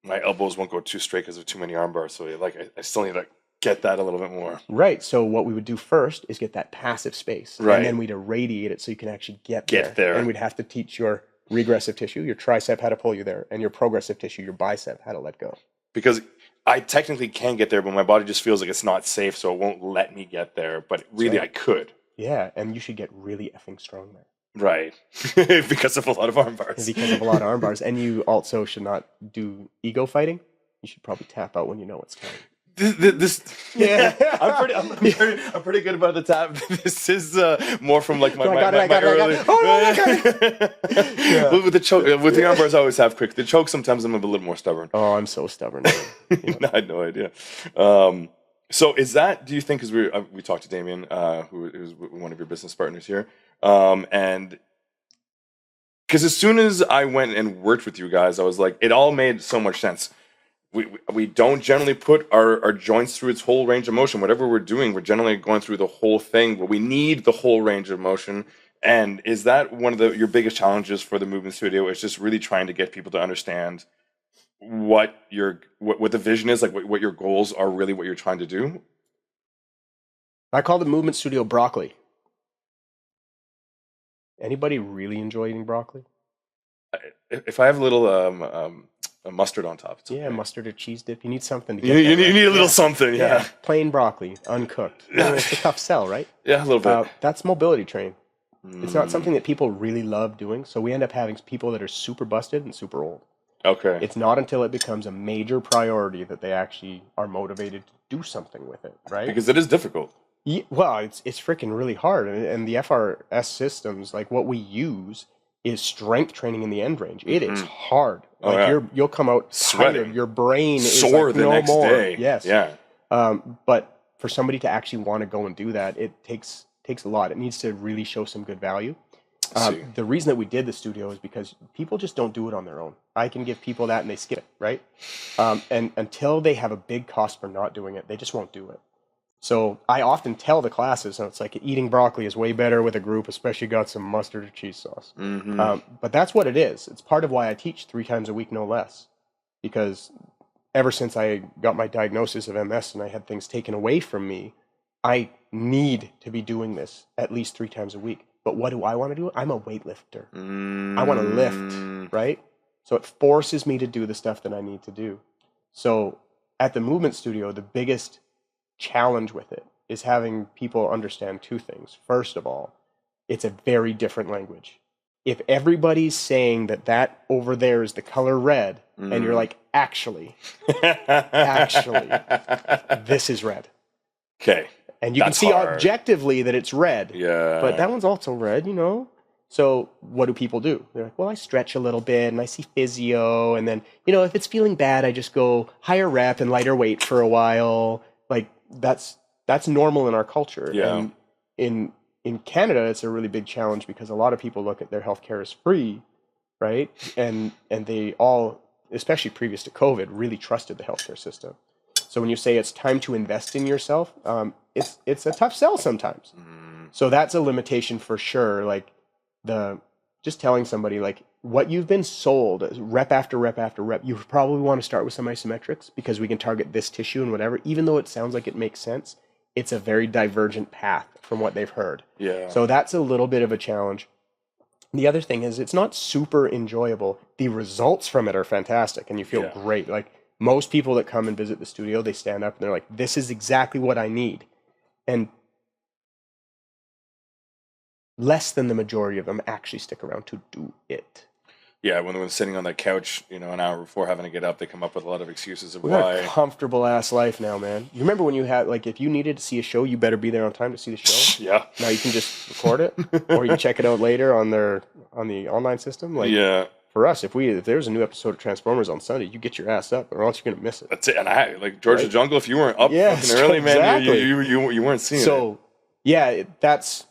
My elbows won't go too straight because of too many arm bars. So I still need to get that a little bit more. Right. So what we would do first is get that passive space. Right. And then we'd irradiate it so you can actually get there. And we'd have to teach your regressive tissue, your tricep, how to pull you there, and your progressive tissue, your bicep, how to let go. Because I technically can get there, but my body just feels like it's not safe, so it won't let me get there. But really, I could. Yeah, and you should get really effing strong there. Right. Because of a lot of arm bars. Because of a lot of arm bars. And you also should not do ego fighting. You should probably tap out when you know it's coming. I'm pretty good about the tap. This is more from like my early. With the choke, with the arm bars, I always have quick. The choke, sometimes I'm a little more stubborn. Oh, I'm so stubborn. I had no idea. So is that? Do you think? Because we talked to Damien, who is one of your business partners here, and because as soon as I went and worked with you guys, I was like, it all made so much sense. We don't generally put our joints through its whole range of motion. Whatever we're doing, we're generally going through the whole thing, but we need the whole range of motion. And is that one of your biggest challenges for the movement studio? Is just really trying to get people to understand what the vision is, like what your goals are, really what you're trying to do? I call the movement studio broccoli. Anybody really enjoy eating broccoli? If I have a little a mustard on top. Yeah, okay. Mustard or cheese dip. You need something to get you need a little something, yeah. Plain broccoli, uncooked. It's a tough sell, right? Yeah, a little bit. That's mobility training. It's not something that people really love doing, so we end up having people that are super busted and super old. Okay. It's not until it becomes a major priority that they actually are motivated to do something with it, right? Because it is difficult. Yeah, well, it's freaking really hard. And the FRS systems, like what we use, is strength training in the end range. It is hard. You'll come out sweating. Tired. Your brain is sore like, the next day. Yes. Yeah. But for somebody to actually want to go and do that, it takes a lot. It needs to really show some good value. The reason that we did the studio is because people just don't do it on their own. I can give people that and they skip it, right? And until they have a big cost for not doing it, they just won't do it. So I often tell the classes, and it's like eating broccoli is way better with a group, especially got some mustard or cheese sauce. But that's what it is. It's part of why I teach 3 times a week, no less. Because ever since I got my diagnosis of MS and I had things taken away from me, I need to be doing this at least 3 times a week. But what do I want to do? I'm a weightlifter. I want to lift, right? So it forces me to do the stuff that I need to do. So at the movement studio, the biggest challenge with it is having people understand 2 things. First of all, it's a very different language. If everybody's saying that over there is the color red, and you're like, actually, this is red. Okay. And you can see objectively that it's red. Yeah. But that one's also red, you know? So what do people do? They're like, well, I stretch a little bit and I see physio. And then, if it's feeling bad, I just go higher rep and lighter weight for a while. Like that's normal in our culture. Yeah. And in Canada, it's a really big challenge because a lot of people look at their healthcare as free, right? And they all especially previous to COVID, really trusted the healthcare system. So when you say it's time to invest in yourself, it's a tough sell sometimes. So that's a limitation for sure. Like just telling somebody like what you've been sold rep after rep after rep, you probably want to start with some isometrics because we can target this tissue and whatever, even though it sounds like it makes sense, it's a very divergent path from what they've heard. Yeah. So that's a little bit of a challenge. The other thing is it's not super enjoyable. The results from it are fantastic and you feel great. Like most people that come and visit the studio, they stand up and they're like, this is exactly what I need. And less than the majority of them actually stick around to do it. Yeah, when they're sitting on that couch, you know, an hour before having to get up, they come up with a lot of excuses of We why. got a comfortable ass life now, man. You remember when you had, like, if you needed to see a show, you better be there on time to see the show. Yeah. Now you can just record it, or you can check it out later on the online system. Like, for us, if there's a new episode of Transformers on Sunday, you get your ass up, or else you're gonna miss it. That's it. And like George the Jungle, if you weren't up fucking early, man, exactly. you weren't seeing it. So, yeah, that's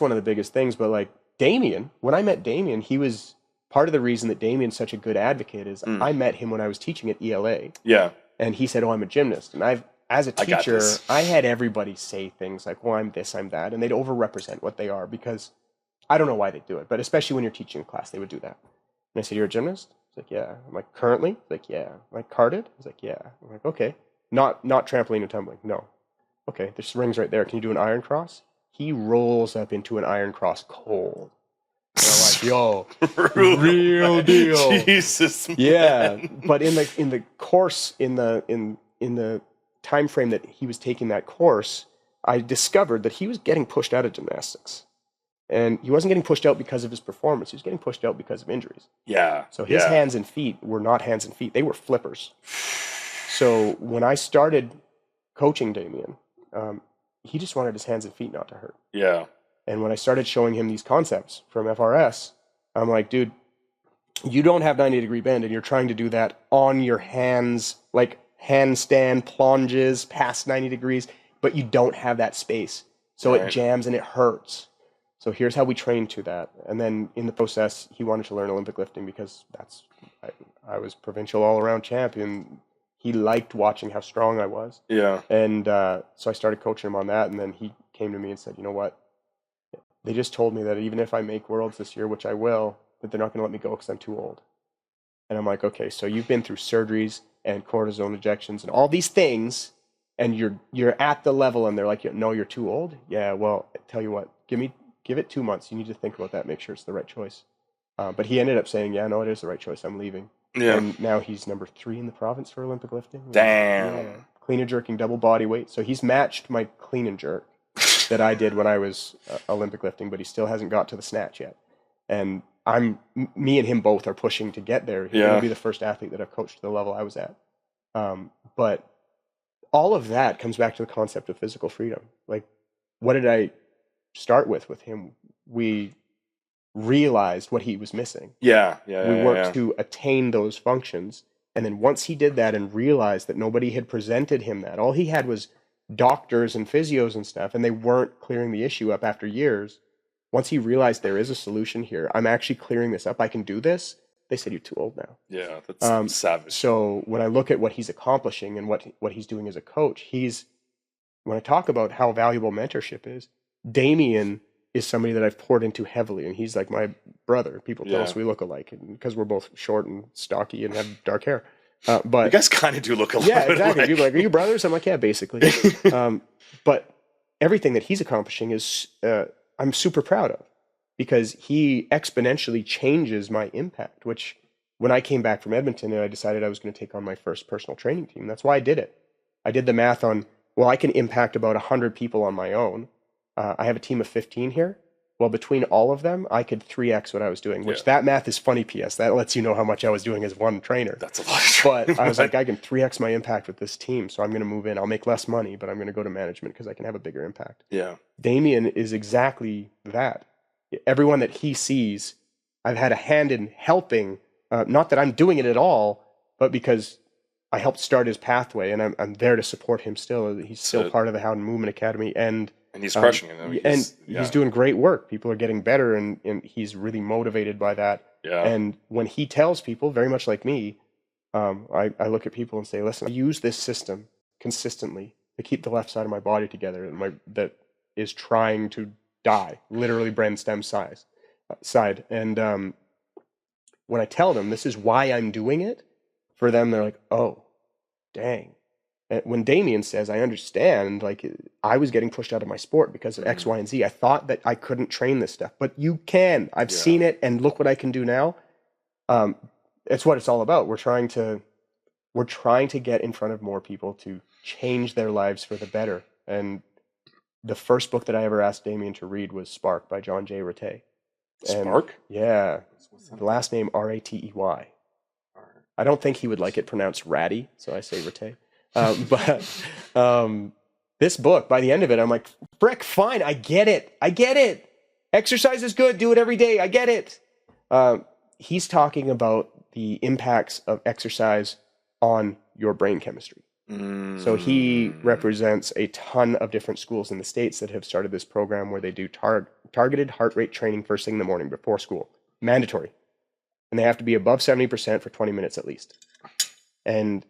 one of the biggest things. But like Damien, when I met Damien, he was part of the reason that Damien's such a good advocate is I met him when I was teaching at ELA. Yeah. And he said, "Oh, I'm a gymnast." And as a teacher, I had everybody say things like, "Well, I'm this, I'm that," and they'd overrepresent what they are because I don't know why they do it, but especially when you're teaching a class, they would do that. And I said, "You're a gymnast?" He's like, "Yeah." I'm like, "Currently?" He's like, "Yeah." I'm like, "Carded?" He's like, "Yeah." I'm like, "Okay." Not trampoline and tumbling. No. Okay, there's rings right there. Can you do an iron cross? He rolls up into an iron cross cold. And I'm like, yo, real deal. Jesus, man. Yeah, but in the course, in the time frame that he was taking that course, I discovered that he was getting pushed out of gymnastics. And he wasn't getting pushed out because of his performance. He was getting pushed out because of injuries. Yeah. So his hands and feet were not hands and feet. They were flippers. So when I started coaching Damien, he just wanted his hands and feet not to hurt. Yeah. And when I started showing him these concepts from FRS, I'm like, dude, you don't have 90-degree bend and you're trying to do that on your hands, like handstand plunges past 90 degrees, but you don't have that space. So it jams and it hurts. So here's how we train to that. And then in the process, he wanted to learn Olympic lifting because I was provincial all-around champion. He liked watching how strong I was. Yeah. And so I started coaching him on that. And then he came to me and said, you know what? They just told me that even if I make worlds this year, which I will, that they're not going to let me go because I'm too old. And I'm like, okay, so you've been through surgeries and cortisone injections and all these things, and you're at the level, and they're like, no, you're too old? Yeah, well, I tell you what, give it 2 months. You need to think about that, make sure it's the right choice. But he ended up saying, yeah, no, it is the right choice. I'm leaving. Yeah. And now he's number 3 in the province for Olympic lifting. Damn. Yeah. Clean and jerking double body weight. So he's matched my clean and jerk that I did when I was Olympic lifting, but he still hasn't got to the snatch yet. And me and him both are pushing to get there. He's going to be the first athlete that I've coached to the level I was at. But all of that comes back to the concept of physical freedom. Like, what did I start with him? We realized what he was missing. We worked to attain those functions. And then once he did that and realized that nobody had presented him that, all he had was doctors and physios and stuff, and they weren't clearing the issue up after years. Once he realized there is a solution here, I'm actually clearing this up, I can do this, they said, you're too old now. Yeah, that's savage. So when I look at what he's accomplishing and what he's doing as a coach, when I talk about how valuable mentorship is, Damien is somebody that I've poured into heavily, and he's like my brother. People tell us we look alike because we're both short and stocky and have dark hair. But you guys kind of do look alike. Yeah, exactly. People are like, are you brothers? I'm like, yeah, basically. But everything that he's accomplishing is I'm super proud of, because he exponentially changes my impact, which when I came back from Edmonton and I decided I was going to take on my first personal training team, that's why I did it. I did the math on, well, I can impact about 100 people on my own. I have a team of 15 here. Well, between all of them, I could 3x what I was doing, which that math is funny, PS. That lets you know how much I was doing as one trainer. That's a lot. But I was like, I can 3x my impact with this team, so I'm going to move in. I'll make less money, but I'm going to go to management because I can have a bigger impact. Yeah. Damien is exactly that. Everyone that he sees, I've had a hand in helping. Not that I'm doing it at all, but because I helped start his pathway, and I'm there to support him still. He's still part of the Howden Movement Academy, and he's crushing it. He's doing great work. People are getting better, and he's really motivated by that. Yeah. And when he tells people, very much like me, I look at people and say, listen, I use this system consistently to keep the left side of my body together that is trying to die, literally brainstem side. And when I tell them this is why I'm doing it, for them, they're like, oh, dang. And when Damien says, I understand, like, I was getting pushed out of my sport because of X, Y, and Z. I thought that I couldn't train this stuff, but you can. I've seen it, and look what I can do now. It's what it's all about. We're trying to get in front of more people to change their lives for the better. And the first book that I ever asked Damien to read was Spark by John J. Ratey. Spark? Yeah. The last name Ratey. I don't think he would like it pronounced Ratty, so I say Ratey. But this book, by the end of it, I'm like, frick, fine, I get it. Exercise is good, do it every day, I get it. He's talking about the impacts of exercise on your brain chemistry. So he represents a ton of different schools in the States that have started this program where they do targeted heart rate training first thing in the morning before school. Mandatory. And they have to be above 70% for 20 minutes at least. And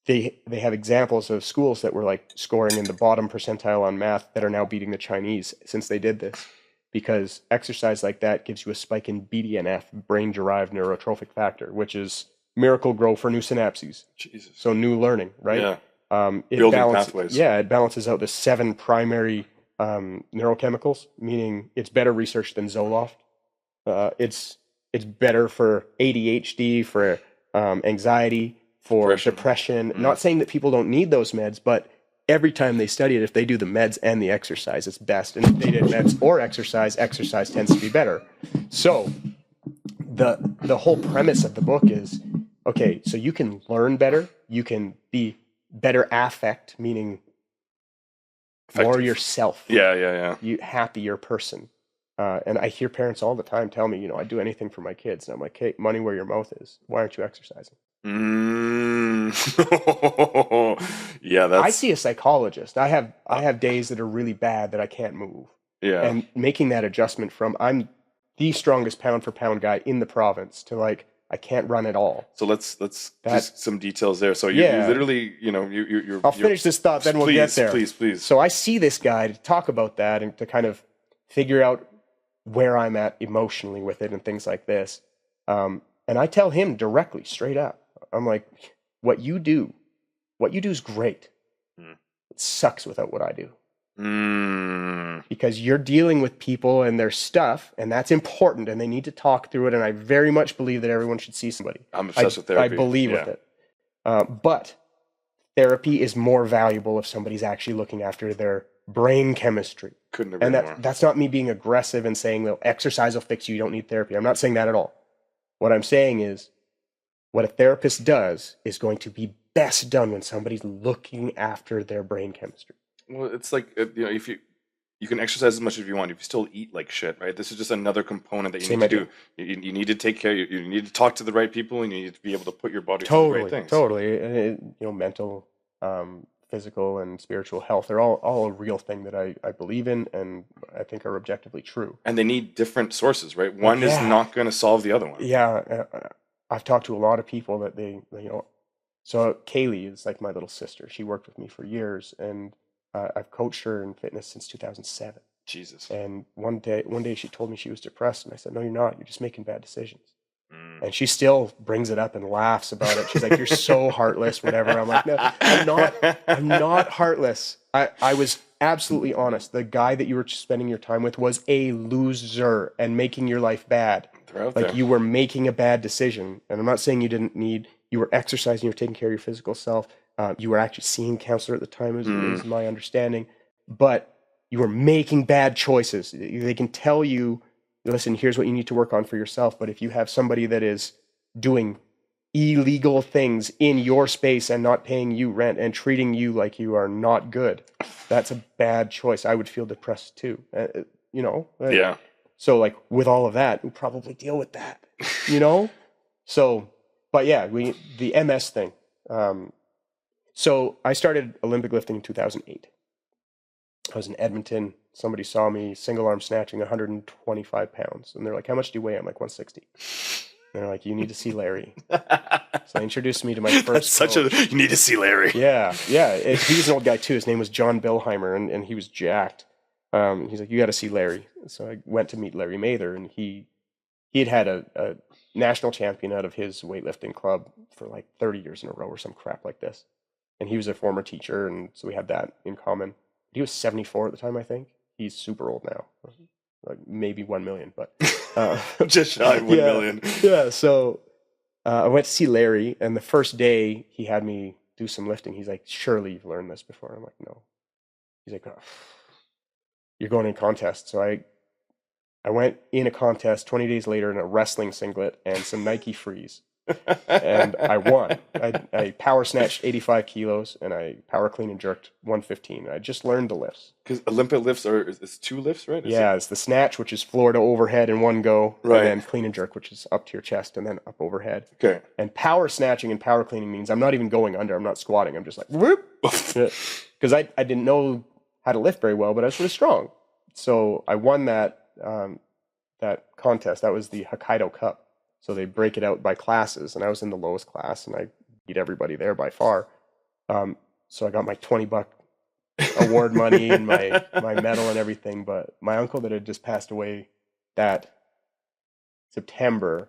they have examples of schools that were like scoring in the bottom percentile on math that are now beating the Chinese since they did this. Because exercise like that gives you a spike in BDNF, brain-derived neurotrophic factor, which is miracle growth for new synapses. Jesus. So new learning, right? Yeah. Building pathways. Yeah, it balances out the 7 primary neurochemicals, meaning it's better research than Zoloft. It's better for ADHD, for anxiety, for depression. Not saying that people don't need those meds, but every time they study it, if they do the meds and the exercise, it's best. And if they did meds or exercise tends to be better. So the whole premise of the book is, okay, so you can learn better, you can be better affect, meaning more yourself. Yeah. You happier person. And I hear parents all the time tell me, I'd do anything for my kids. And I'm like, hey, money where your mouth is. Why aren't you exercising? Yeah, I see a psychologist. I have days that are really bad that I can't move. Yeah. And making that adjustment from I'm the strongest pound for pound guy in the province to like I can't run at all. So let's just some details there. So you literally, you're I'll finish this thought, then we'll get there. Please. So I see this guy to talk about that and to kind of figure out where I'm at emotionally with it and things like this. And I tell him directly, straight up, I'm like, what you do is great. It sucks without what I do. Because you're dealing with people and their stuff, and that's important, and they need to talk through it. And I very much believe that everyone should see somebody. I'm obsessed with therapy. I believe with it. But therapy is more valuable if somebody's actually looking after their brain chemistry. Couldn't agree more. That's not me being aggressive and saying, well, exercise will fix you don't need therapy. I'm not saying that at all. What I'm saying is what a therapist does is going to be best done when somebody's looking after their brain chemistry. Well, it's like, if you can exercise as much as you want, if you still eat like shit, right? This is just another component that you need to do. You need to take care. You need to talk to the right people, and you need to be able to put your body through the right things. Totally. Mental, physical, and spiritual health are all a real thing that I believe in, and I think are objectively true. And they need different sources, right? One is not going to solve the other one. Yeah, I've talked to a lot of people that they So Kaylee is like my little sister. She worked with me for years, and I've coached her in fitness since 2007. Jesus. And one day she told me she was depressed, and I said, no, you're not. You're just making bad decisions. And she still brings it up and laughs about it. She's like, you're so heartless, whatever. I'm like, no, I'm not heartless. I was absolutely honest. The guy that you were spending your time with was a loser and making your life bad. Like you were making a bad decision. And I'm not saying you were exercising, you were taking care of your physical self. You were actually seeing a counselor at the time, is my understanding. But you were making bad choices. They can tell you, listen, here's what you need to work on for yourself. But if you have somebody that is doing illegal things in your space and not paying you rent and treating you like you are not good, that's a bad choice. I would feel depressed too. Yeah. So like with all of that, we probably deal with that, So, but yeah, the MS thing. So I started Olympic lifting in 2008. I was in Edmonton. Somebody saw me single arm snatching 125 pounds. And they're like, how much do you weigh? I'm like, 160. they're like, you need to see Larry. So they introduced me to my first That's such coach. you need to see Larry. Yeah. He was an old guy too. His name was John Billheimer, and he was jacked. He's like, you got to see Larry. So I went to meet Larry Mather, and he had a national champion out of his weightlifting club for like 30 years in a row or some crap like this. And he was a former teacher, and so we had that in common. He was 74 at the time, I think. He's super old now, like maybe 1 million, but just shy of 1 million. Yeah, so I went to see Larry, and the first day he had me do some lifting. He's like, surely you've learned this before. I'm like, no. He's like, oh, you're going in contest. So I went in a contest 20 days later in a wrestling singlet and some Nike Frees. And I won. I power snatched 85 kilos and I power clean and jerked 115. I just learned the lifts. Because Olympic lifts it's 2 lifts, right? It's the snatch, which is floor to overhead in one go, right. And then clean and jerk, which is up to your chest and then up overhead. Okay. And power snatching and power cleaning means I'm not even going under. I'm not squatting. I'm just like, whoop. Because I didn't know how to lift very well, but I was really strong. So I won that contest. That was the Hokkaido Cup. So they break it out by classes, and I was in the lowest class, and I beat everybody there by far. So I got my $20 award money and my medal and everything. But my uncle that had just passed away that September,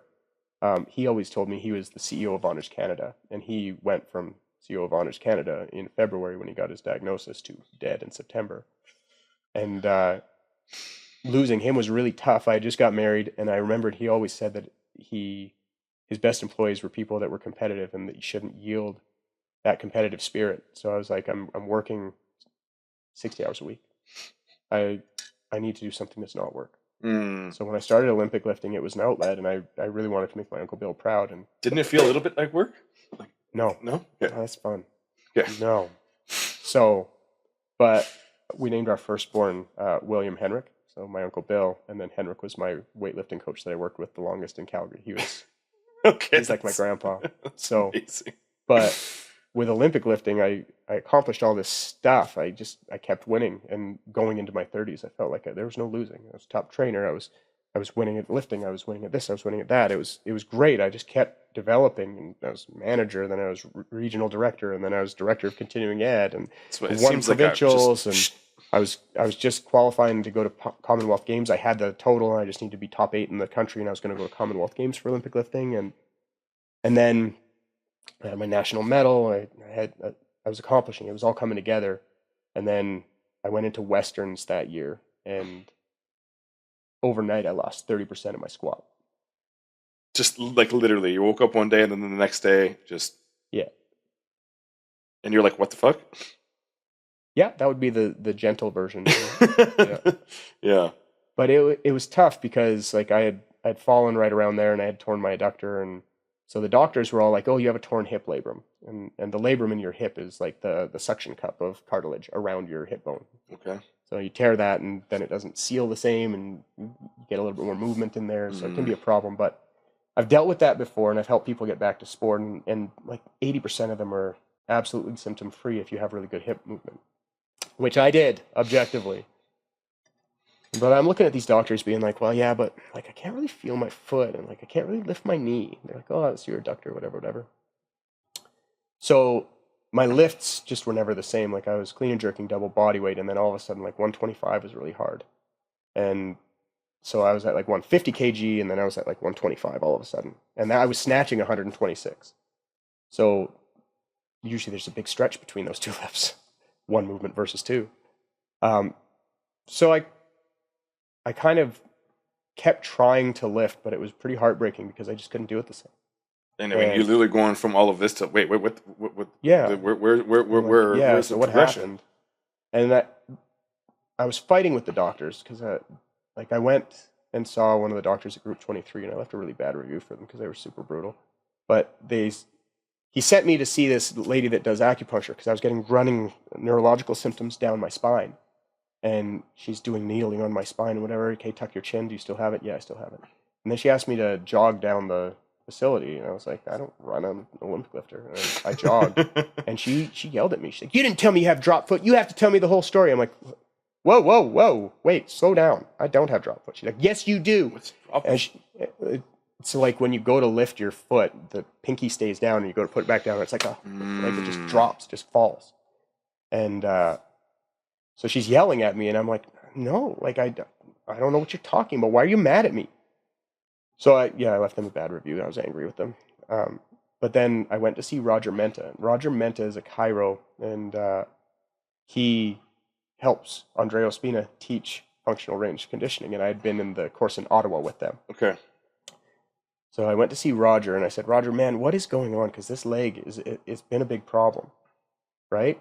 he always told me he was the CEO of Honors Canada, and he went from CEO of Honors Canada in February when he got his diagnosis to dead in September. And losing him was really tough. I had just got married, and I remembered he always said that his best employees were people that were competitive and that you shouldn't yield that competitive spirit. So I was like, I'm working 60 hours a week. I need to do something that's not work. So when I started Olympic lifting, it was an outlet, and I really wanted to make my Uncle Bill proud. And didn't it feel a little bit like work? No. Yeah. Oh, that's fun. Yeah. No. So, but we named our firstborn William Henrik. So my Uncle Bill, and then Henrik was my weightlifting coach that I worked with the longest in Calgary. He was he's like my grandpa. So amazing. But with Olympic lifting, I accomplished all this stuff. I kept winning, and going into my 30s, I felt like there was no losing. I was a top trainer. I was winning at lifting. I was winning at this. I was winning at that. It was great. I just kept developing, and I was manager. Then I was regional director, and then I was director of continuing ed, and won provincials. And I was just qualifying to go to Commonwealth Games. I had the total, and I just needed to be top 8 in the country, and I was going to go to Commonwealth Games for Olympic lifting, and then I had my national medal. I was accomplishing. It was all coming together, and then I went into Westerns that year, and overnight I lost 30% of my squat. Just like literally, you woke up one day, and then the next day, just and you're like, what the fuck? Yeah, that would be the gentle version. Yeah. But it was tough because like I had fallen right around there, and I had torn my adductor, and so the doctors were all like, "Oh, you have a torn hip labrum," and the labrum in your hip is like the suction cup of cartilage around your hip bone. Okay. So you tear that, and then it doesn't seal the same, and you get a little bit more movement in there, so it can be a problem. But I've dealt with that before, and I've helped people get back to sport, and like 80% of them are absolutely symptom free if you have really good hip movement. Which I did, objectively. But I'm looking at these doctors being like, well, yeah, but like I can't really feel my foot, and like I can't really lift my knee. They're like, oh, that's your adductor, whatever. So my lifts just were never the same. Like I was clean and jerking double body weight, and then all of a sudden like 125 was really hard. And so I was at like 150 kg, and then I was at like 125 all of a sudden. And I was snatching 126. So usually there's a big stretch between those two lifts. One movement versus two. So I kind of kept trying to lift, but it was pretty heartbreaking because I just couldn't do it the same. And I mean, you're literally going from all of this to what? Yeah. Where's so the what progression? happened? And I was fighting with the doctors because I went and saw one of the doctors at Group 23, and I left a really bad review for them because they were super brutal. But he sent me to see this lady that does acupuncture because I was getting running neurological symptoms down my spine. And she's doing needling on my spine and whatever. Okay, tuck your chin. Do you still have it? Yeah, I still have it. And then she asked me to jog down the facility. And I was like, I don't run. I'm an Olympic lifter. And I jogged. And she yelled at me. She's like, you didn't tell me you have drop foot. You have to tell me the whole story. I'm like, whoa. Wait, slow down. I don't have drop foot. She's like, yes, you do. What's drop and foot? it's like when you go to lift your foot, the pinky stays down and you go to put it back down. It's like it just drops, just falls. And so she's yelling at me and I'm like, no, like I don't know what you're talking about. Why are you mad at me? So I left them a bad review. I was angry with them. But then I went to see Roger Menta. Roger Menta is a chiro, and he helps Andrea Ospina teach functional range conditioning. And I had been in the course in Ottawa with them. Okay. So I went to see Roger, and I said, Roger, man, what is going on? Because this leg it's been a big problem, right?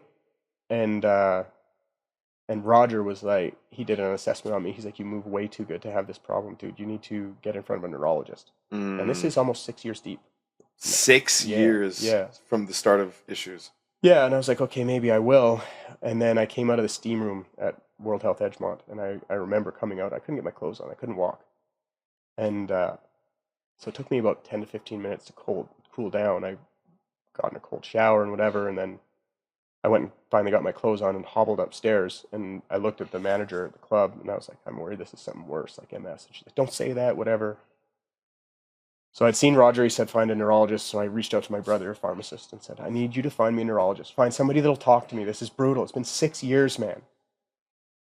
And Roger was like, he did an assessment on me. He's like, you move way too good to have this problem, dude. You need to get in front of a neurologist. And this is almost 6 years deep. 6 years from the start of issues. Yeah, and I was like, okay, maybe I will. And then I came out of the steam room at World Health Edgemont, and I remember coming out. I couldn't get my clothes on. I couldn't walk. And so it took me about 10 to 15 minutes to cool down. I got in a cold shower and whatever, and then I went and finally got my clothes on and hobbled upstairs. And I looked at the manager at the club, and I was like, I'm worried this is something worse, like MS. And she's like, don't say that, whatever. So I'd seen Roger. He said, find a neurologist. So I reached out to my brother, a pharmacist, and said, I need you to find me a neurologist. Find somebody that'll talk to me. This is brutal. It's been 6 years, man.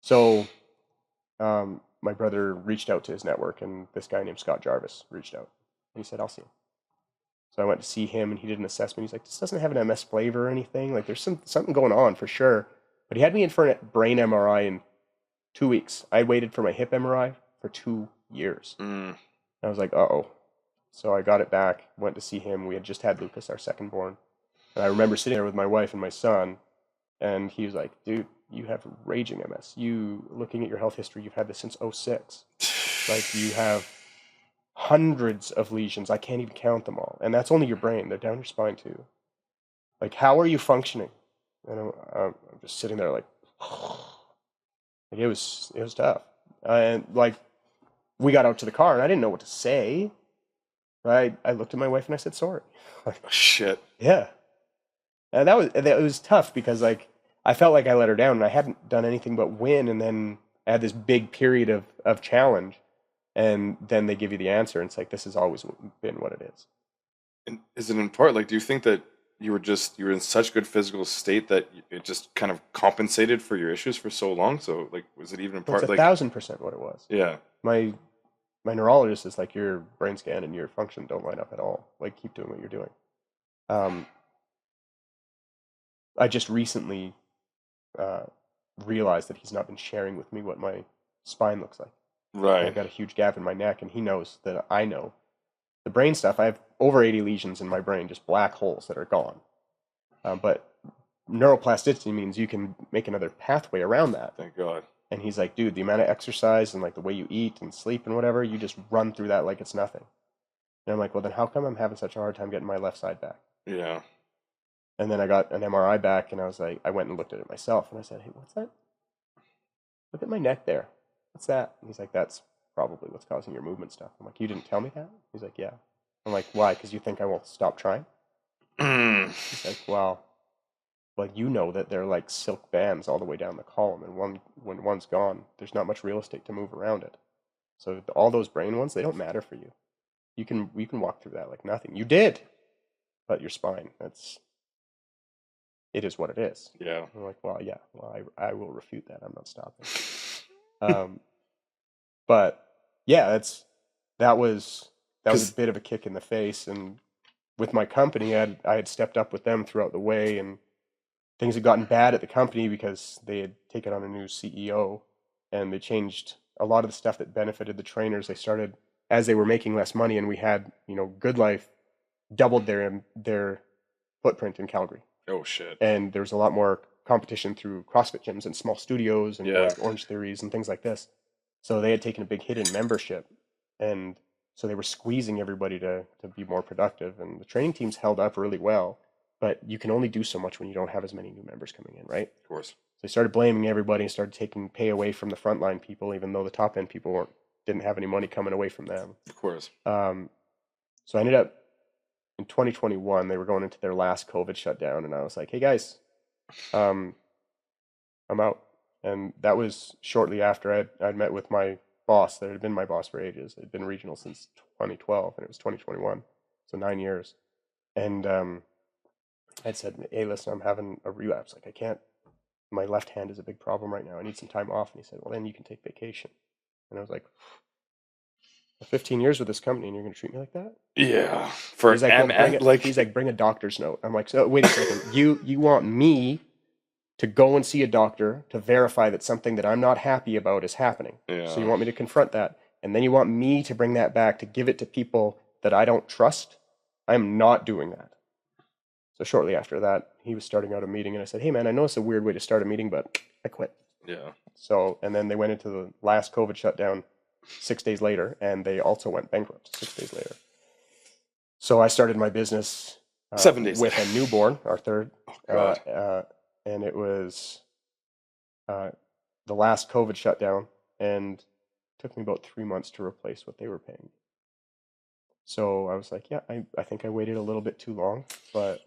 So my brother reached out to his network, and this guy named Scott Jarvis reached out. And he said, I'll see him. So I went to see him, and he did an assessment. He's like, this doesn't have an MS flavor or anything. Like, there's something going on for sure. But he had me in for a brain MRI in 2 weeks. I waited for my hip MRI for 2 years. I was like, uh-oh. So I got it back, went to see him. We had just had Lucas, our second born. And I remember sitting there with my wife and my son, and he was like, dude, you have raging MS. You, looking at your health history, you've had this since 2006. Like, you have hundreds of lesions. I can't even count them all. And that's only your brain. They're down your spine, too. Like, how are you functioning? And I'm just sitting there like it was tough. And, like, we got out to the car, and I didn't know what to say. I looked at my wife and I said, sorry. Shit. Yeah. And that was tough because, like, I felt like I let her down and I hadn't done anything but win. And then I had this big period of challenge, and then they give you the answer. And it's like, this has always been what it is. And is it in part, like, do you think that you were in such good physical state that it just kind of compensated for your issues for so long? So, like, was it even in part, It's like 1,000% what it was. Yeah. My neurologist is like, your brain scan and your function don't line up at all. Like, keep doing what you're doing. I just recently realized that he's not been sharing with me what my spine looks like. Right. I've got a huge gap in my neck, and he knows that I know. The brain stuff, I have over 80 lesions in my brain, just black holes that are gone. But neuroplasticity means you can make another pathway around that. Thank God. And he's like, dude, the amount of exercise and, like, the way you eat and sleep and whatever, you just run through that like it's nothing. And I'm like, well, then how come I'm having such a hard time getting my left side back? Yeah. And then I got an MRI back, and I was like, I went and looked at it myself, and I said, hey, what's that? Look at my neck there. What's that? And he's like, that's probably what's causing your movement stuff. I'm like, you didn't tell me that? He's like, yeah. I'm like, why? Because you think I won't stop trying? He's like, well, you know that they're like silk bands all the way down the column, and when one's gone, there's not much real estate to move around it. So all those brain ones, they don't matter for you. You can walk through that like nothing. You did, but your spine, it is what it is. Yeah. I'm like, well, yeah, I will refute that. I'm not stopping. But yeah, that was a bit of a kick in the face. And with my company, I had stepped up with them throughout the way, and things had gotten bad at the company because they had taken on a new CEO, and they changed a lot of the stuff that benefited the trainers. They started, as they were making less money, and we had, Good Life doubled their footprint in Calgary. Oh shit. And there was a lot more competition through CrossFit gyms and small studios and like Orange Theories and things like this. So they had taken a big hit in membership, and so they were squeezing everybody to be more productive. And the training teams held up really well, but you can only do so much when you don't have as many new members coming in, right? Of course. So they started blaming everybody and started taking pay away from the frontline people, even though the top end people didn't have any money coming away from them. Of course. So I ended up in 2021, they were going into their last COVID shutdown, and I was like, hey guys, I'm out. And that was shortly after I'd met with my boss that had been my boss for ages. I'd been regional since 2012, and it was 2021, so 9 years. And I'd said, hey, listen, I'm having a relapse. Like, I can't, my left hand is a big problem right now. I need some time off. And he said, well, then you can take vacation. And I was like, 15 years with this company and you're going to treat me like that? Yeah. For He's like, well, like he's like, bring a doctor's note. I'm like, so wait a second. You want me to go and see a doctor to verify that something that I'm not happy about is happening. Yeah. So you want me to confront that. And then you want me to bring that back to give it to people that I don't trust? I'm not doing that. So shortly after that, he was starting out a meeting and I said, hey man, I know it's a weird way to start a meeting, but I quit. Yeah. So, and then they went into the last COVID shutdown 6 days later, and they also went bankrupt 6 days later. So I started my business 7 days with a newborn, our third. Oh, God. And it was the last COVID shutdown, and it took me about 3 months to replace what they were paying. So I was like, yeah, I think I waited a little bit too long. But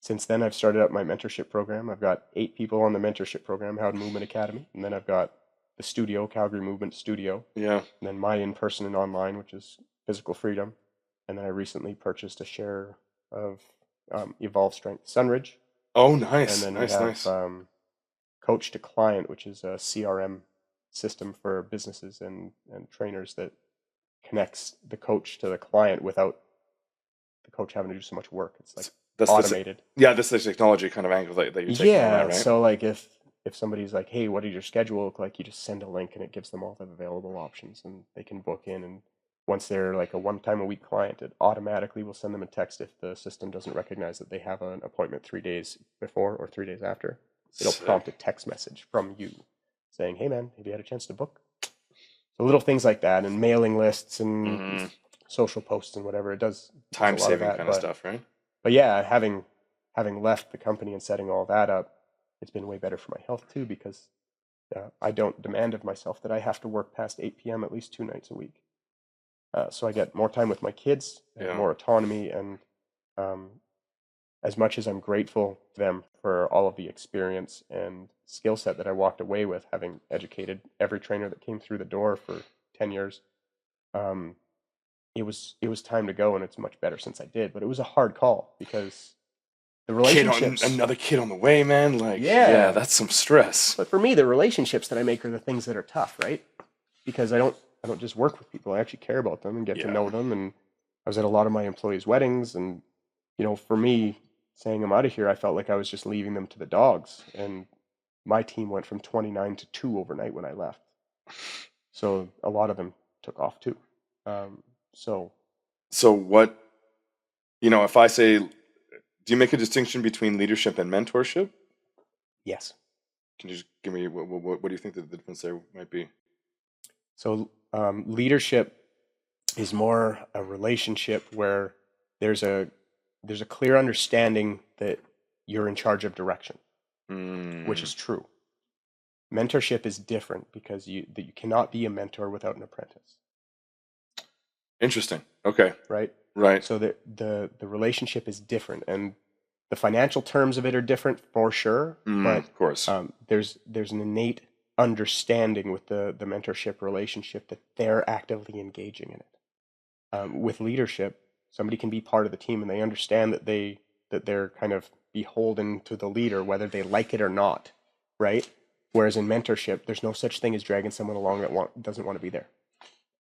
since then, I've started up my mentorship program. I've got 8 people on the mentorship program, Howden Movement Academy. And then I've got the studio, Calgary Movement Studio. Yeah. And then my in-person and online, which is Physical Freedom. And then I recently purchased a share of Evolve Strength Sunridge. Oh, nice. And then Nice. Coach to Client, which is a CRM system for businesses and trainers that connects the coach to the client without the coach having to do so much work. It's like That's automated. This is the technology kind of angle that you're taking on that, right? So like if somebody's like, hey, what does your schedule look like? You just send a link and it gives them all the available options and they can book in. And once they're like a 1 time a week client, it automatically will send them a text if the system doesn't recognize that they have an appointment 3 days before or 3 days after. It'll prompt a text message from you saying, hey man, have you had a chance to book? So little things like that, and mailing lists and social posts and whatever. It does time saving that, kind of stuff, right? But yeah, having left the company and setting all that up, it's been way better for my health too, because I don't demand of myself that I have to work past 8 p.m. at least 2 nights a week. So I get more time with my kids, more autonomy, and as much as I'm grateful to them for all of the experience and skill set that I walked away with, having educated every trainer that came through the door for 10 years, it was time to go, and it's much better since I did. But it was a hard call because the relationships, another kid on the way, man. Like, yeah, that's some stress. But for me, the relationships that I make are the things that are tough, right? Because I don't just work with people. I actually care about them and get to know them. And I was at a lot of my employees' weddings, and for me, saying I'm out of here, I felt like I was just leaving them to the dogs. And my team went from 29 to 2 overnight when I left. So a lot of them took off too. So what, if I say, do you make a distinction between leadership and mentorship? Yes. Can you just give me, what do you think the difference there might be? So leadership is more a relationship where there's a clear understanding that you're in charge of direction, which is true. Mentorship is different because you cannot be a mentor without an apprentice. Interesting. Okay. Right. So the relationship is different, and the financial terms of it are different for sure. But of course, there's an innate understanding with the mentorship relationship that they're actively engaging in it. With leadership, somebody can be part of the team and they understand that they're kind of beholden to the leader, whether they like it or not, right? Whereas in mentorship, there's no such thing as dragging someone along that doesn't want to be there.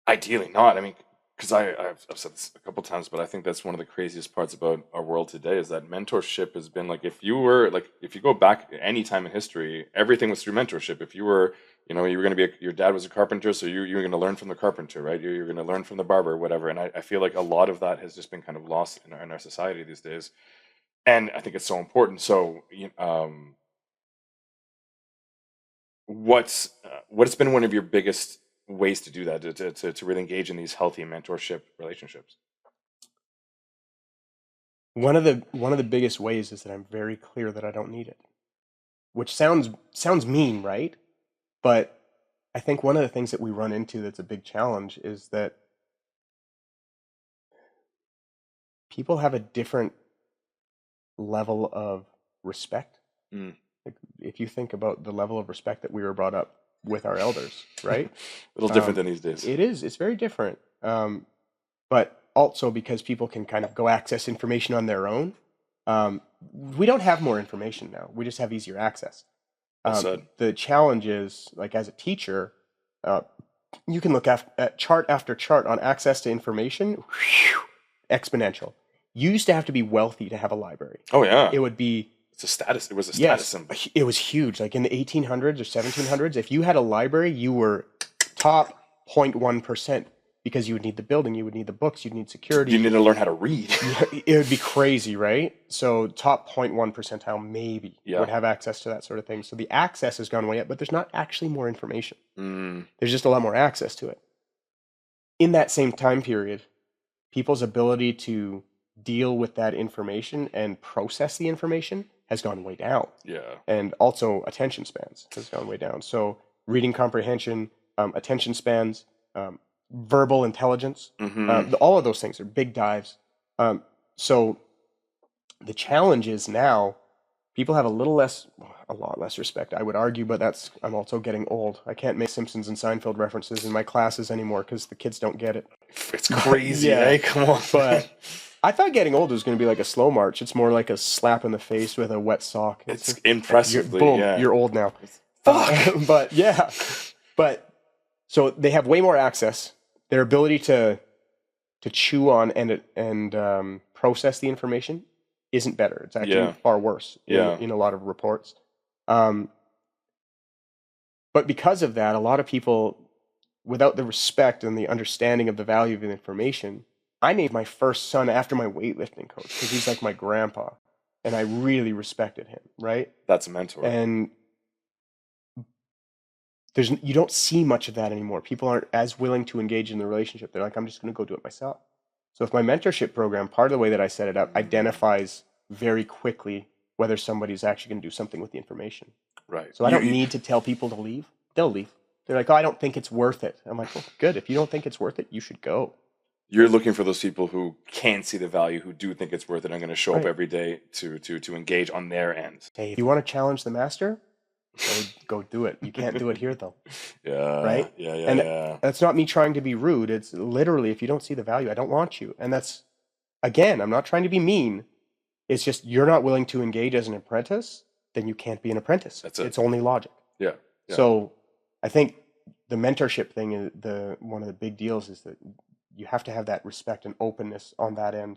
Ideally not. I mean, because I've said this a couple times, but I think that's one of the craziest parts about our world today is that mentorship has been like, if you go back any time in history, everything was through mentorship. If you were, you were going to be, your dad was a carpenter, so you were going to learn from the carpenter, right? You're going to learn from the barber, whatever. And I feel like a lot of that has just been kind of lost in our society these days. And I think it's so important. So, what's been one of your biggest ways to do that, to really engage in these healthy mentorship relationships? One of the biggest ways is that I'm very clear that I don't need it, which sounds mean, right? But I think one of the things that we run into that's a big challenge is that people have a different level of respect. Like if you think about the level of respect that we were brought up with our elders, right? A little different than these days. It is. It's very different. but also because people can kind of go access information on their own. We don't have more information now. We just have easier access. Well said. The challenge is, like, as a teacher, you can look at chart after chart on access to information, exponential. You used to have to be wealthy to have a library. Oh yeah. It would be It's a status. It was a status symbol. it was huge. Like in the 1800s or 1700s, if you had a library, you were top 0.1% because you would need the building, you would need the books, you'd need security. You need to learn how to read. It would be crazy, right? So top 0.1 percentile maybe would have access to that sort of thing. So the access has gone way up, but there's not actually more information. There's just a lot more access to it. In that same time period, people's ability to deal with that information and process the information has gone way down. Yeah. And also attention spans has gone way down. So reading comprehension, attention spans, verbal intelligence, all of those things are big dives. So the challenge is now people have a lot less respect, I would argue, but I'm also getting old. I can't make Simpsons and Seinfeld references in my classes anymore because the kids don't get it. It's crazy, Yeah. eh? Come on. But I thought getting old was going to be like a slow march. It's more like a slap in the face with a wet sock. It's impressively, boom, yeah. you're old now. Fuck. But yeah, so they have way more access. Their ability to chew on and process the information isn't better. It's actually far worse in a lot of reports. But because of that, a lot of people, without the respect and the understanding of the value of the information, I named my first son after my weightlifting coach because he's like my grandpa, and I really respected him, right? That's a mentor. And you don't see much of that anymore. People aren't as willing to engage in the relationship. They're like, I'm just going to go do it myself. So if my mentorship program, part of the way that I set it up, identifies very quickly whether somebody's actually going to do something with the information. Right. So I don't need to tell people to leave. They'll leave. They're like, oh, I don't think it's worth it. I'm like, well, good. If you don't think it's worth it, you should go. You're looking for those people who can see the value, who do think it's worth it, and going to show up Right. every day to engage on their end. Hey, if you want to challenge the master, go do it. You can't do it here, though. Yeah. Right? Yeah. That's not me trying to be rude. It's literally, if you don't see the value, I don't want you. And that's, again, I'm not trying to be mean. It's just you're not willing to engage as an apprentice, then you can't be an apprentice. That's it. It's only logic. Yeah. So I think the mentorship thing is one of the big deals is that you have to have that respect and openness on that end.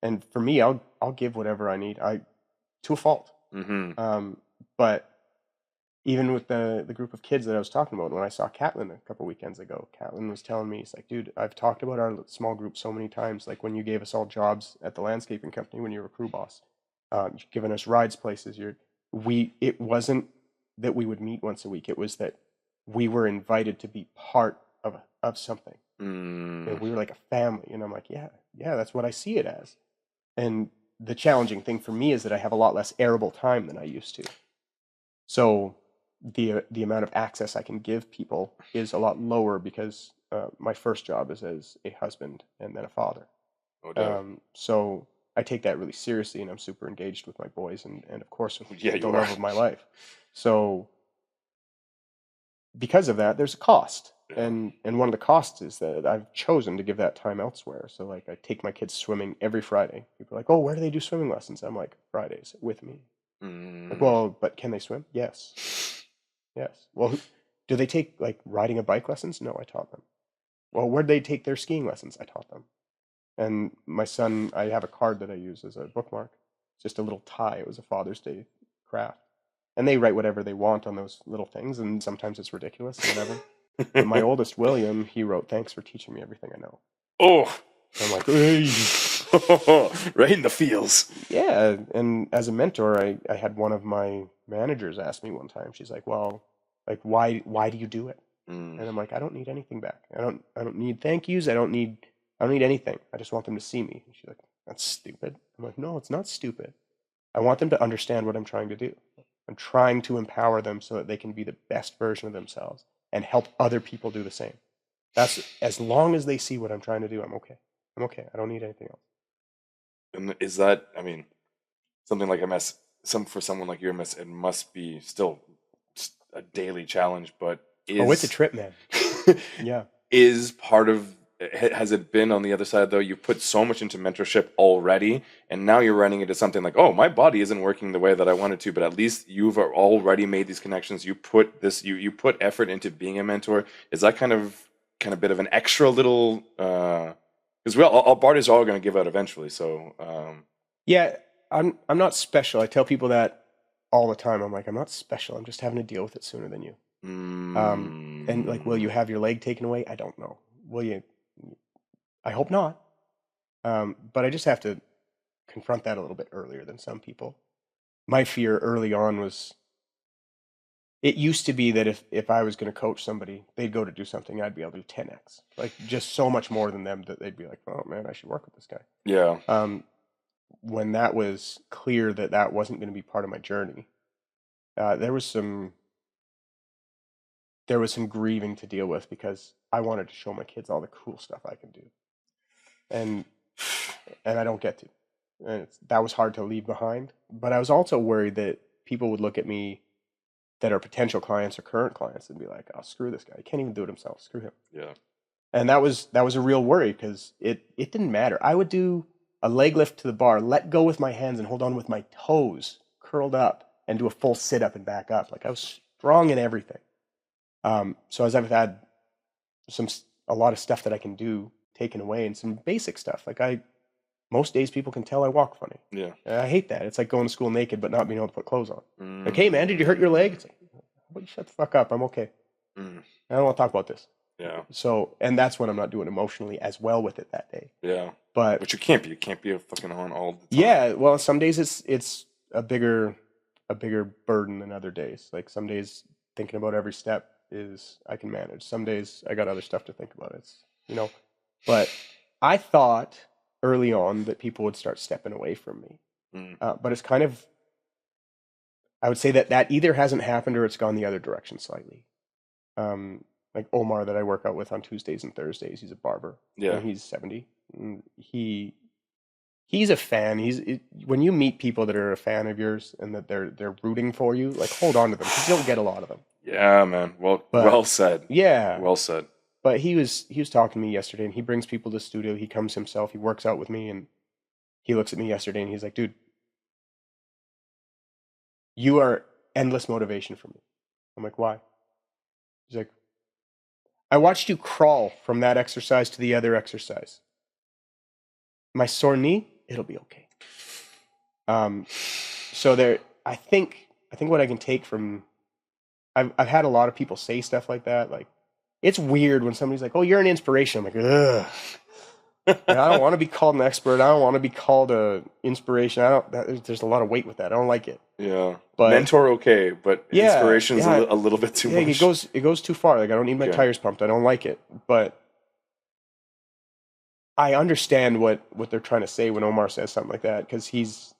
And for me, I'll give whatever I need. To a fault. But even with the group of kids that I was talking about, when I saw Catlin a couple weekends ago, Catlin was telling me, he's like, dude, I've talked about our small group so many times, like when you gave us all jobs at the landscaping company when you were crew boss, you've given us rides places. It wasn't that we would meet once a week. It was that we were invited to be part of something. And we were like a family. And I'm like, yeah, that's what I see it as. And the challenging thing for me is that I have a lot less arable time than I used to. So the amount of access I can give people is a lot lower because my first job is as a husband and then a father. So I take that really seriously, and I'm super engaged with my boys and of course with the love of my life. So because of that, there's a cost. And one of the costs is that I've chosen to give that time elsewhere. So like I take my kids swimming every Friday. People are like, oh, where do they do swimming lessons? I'm like, Fridays with me. Like, well, but can they swim? Yes. Well, do they take like riding a bike lessons? No, I taught them. Well, where do they take their skiing lessons? I taught them. And my son, I have a card that I use as a bookmark. It's just a little tie. It was a Father's Day craft. And they write whatever they want on those little things, and sometimes it's ridiculous and whatever. But my oldest, William, he wrote, thanks for teaching me everything I know. Oh. I'm like, hey. Right in the feels. Yeah, and as a mentor, I had one of my managers ask me one time, she's like, well, like, why do you do it? And I'm like, I don't need anything back. I don't need thank yous. I don't need anything. I just want them to see me. And she's like, that's stupid. I'm like, no, it's not stupid. I want them to understand what I'm trying to do. I'm trying to empower them so that they can be the best version of themselves and help other people do the same. That's as long as they see what I'm trying to do, I'm okay. I don't need anything else. And is that, I mean, something like MS, for someone like you, it must be still a daily challenge, but it's a trip, man. Yeah. Is part of has it been on the other side though? You put so much into mentorship already, and now you're running into something like, oh, my body isn't working the way that I wanted to, but at least you've already made these connections. You put this, you put effort into being a mentor. Is that kind of bit of an extra little? Because we all bodies are all going to give out eventually. So Yeah, I'm not special. I tell people that all the time. I'm like, I'm not special. I'm just having to deal with it sooner than you. And like, will you have your leg taken away? I don't know. Will you? I hope not. But I just have to confront that a little bit earlier than some people. My fear early on was, it used to be that if I was going to coach somebody, they'd go to do something, I'd be able to do 10x, like just so much more than them that they'd be like, oh man, I should work with this guy. yeah, When that was clear that that wasn't going to be part of my journey, there was some grieving to deal with, because I wanted to show my kids all the cool stuff I can do, and I don't get to, and that was hard to leave behind. But I was also worried that people would look at me, that are potential clients or current clients, and be like, oh, screw this guy, he can't even do it himself, screw him. yeah, And that was a real worry, because it didn't matter. I would do a leg lift to the bar, let go with my hands and hold on with my toes curled up, and do a full sit up and back up. Like, I was strong in everything. So as I've had a lot of stuff that I can do taken away, and some basic stuff. Like, most days people can tell I walk funny. yeah. And I hate that. It's like going to school naked but not being able to put clothes on. Like, hey man, did you hurt your leg? It's like, well, shut the fuck up. I'm okay. I don't want to talk about this. Yeah. So, and that's when I'm not doing emotionally as well with it that day. Yeah. But you can't be. You can't be a fucking on all the time. Yeah. Well, some days it's a bigger burden than other days. Like, some days thinking about every step I can manage. Some days I got other stuff to think about. It's, but I thought early on that people would start stepping away from me. But it's kind of, I would say that either hasn't happened or it's gone the other direction slightly. Like Omar, that I work out with on Tuesdays and Thursdays, he's a barber. Yeah. And he's 70. And he's a fan. When you meet people that are a fan of yours and that they're rooting for you, like, hold on to them, because you don't get a lot of them. Yeah, man. Well said. Yeah. Well said. But he was talking to me yesterday, and he brings people to the studio. He comes himself. He works out with me, and he looks at me yesterday, and he's like, dude, you are endless motivation for me. I'm like, why? He's like, I watched you crawl from that exercise to the other exercise. My sore knee, it'll be okay. So I think what I can take from, I've had a lot of people say stuff like that. Like, it's weird when somebody's like, oh, you're an inspiration. I'm like, ugh. I don't want to be called an expert. I don't want to be called a inspiration. There's a lot of weight with that. I don't like it. Yeah. But mentor, okay, but inspiration is a little bit too much. It goes too far. Like, I don't need my tires pumped. I don't like it. But I understand what they're trying to say when Omar says something like that, because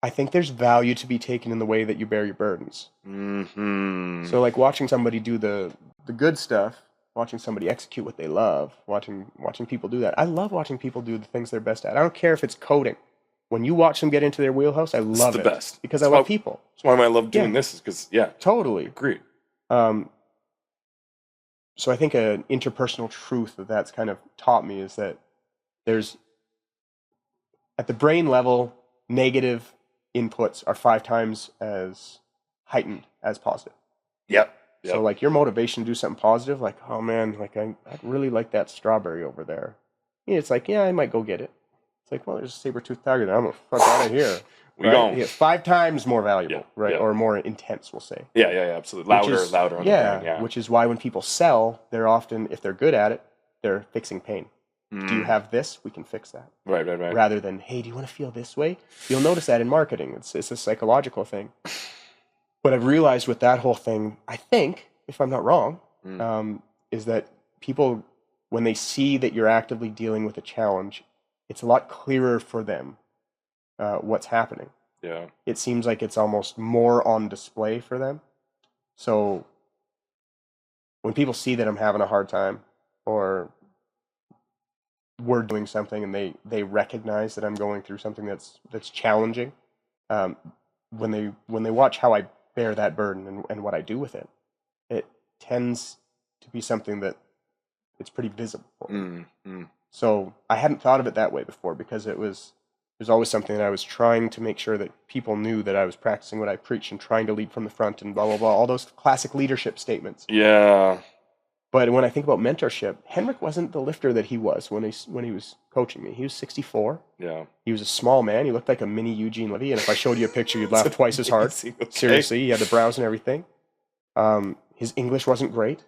I think there's value to be taken in the way that you bear your burdens. Mm-hmm. So, like, watching somebody do the good stuff, watching somebody execute what they love, watching people do that. I love watching people do the things they're best at. I don't care if it's coding. When you watch them get into their wheelhouse, I love it. It's the best. Because I love people. That's why I love doing this, is because, Totally. Agreed. So I think an interpersonal truth that's kind of taught me is that there's, at the brain level, negative inputs are 5 times as heightened as positive. Yep. So, like, your motivation to do something positive, like, oh man, like, I'd really like that strawberry over there. It's like, yeah, I might go get it. It's like, well, there's a saber-toothed tiger there. I'm going to fuck out of here. We don't. 5 times more valuable, right? Yeah. Or more intense, we'll say. Yeah, absolutely. Louder on the brain, yeah. Which is why when people sell, they're often, if they're good at it, they're fixing pain. Do you have this? We can fix that. Right. Rather than, hey, do you want to feel this way? You'll notice that in marketing. It's a psychological thing. What I've realized with that whole thing, I think, if I'm not wrong, is that people, when they see that you're actively dealing with a challenge, it's a lot clearer for them what's happening. Yeah. It seems like it's almost more on display for them. So when people see that I'm having a hard time, or we're doing something, and they recognize that I'm going through something that's challenging, when they watch how I bear that burden and what I do with it, it tends to be something that it's pretty visible for me. Mm, mm. So I hadn't thought of it that way before, because there's always something that I was trying to make sure that people knew that I was practicing what I preach and trying to lead from the front and blah, blah, blah, all those classic leadership statements. Yeah. But when I think about mentorship, Henrik wasn't the lifter that he was when he was coaching me. He was 64. Yeah. He was a small man. He looked like a mini Eugene Levy, and if I showed you a picture, you'd laugh twice as hard. Okay. Seriously, he had the brows and everything. His English wasn't great,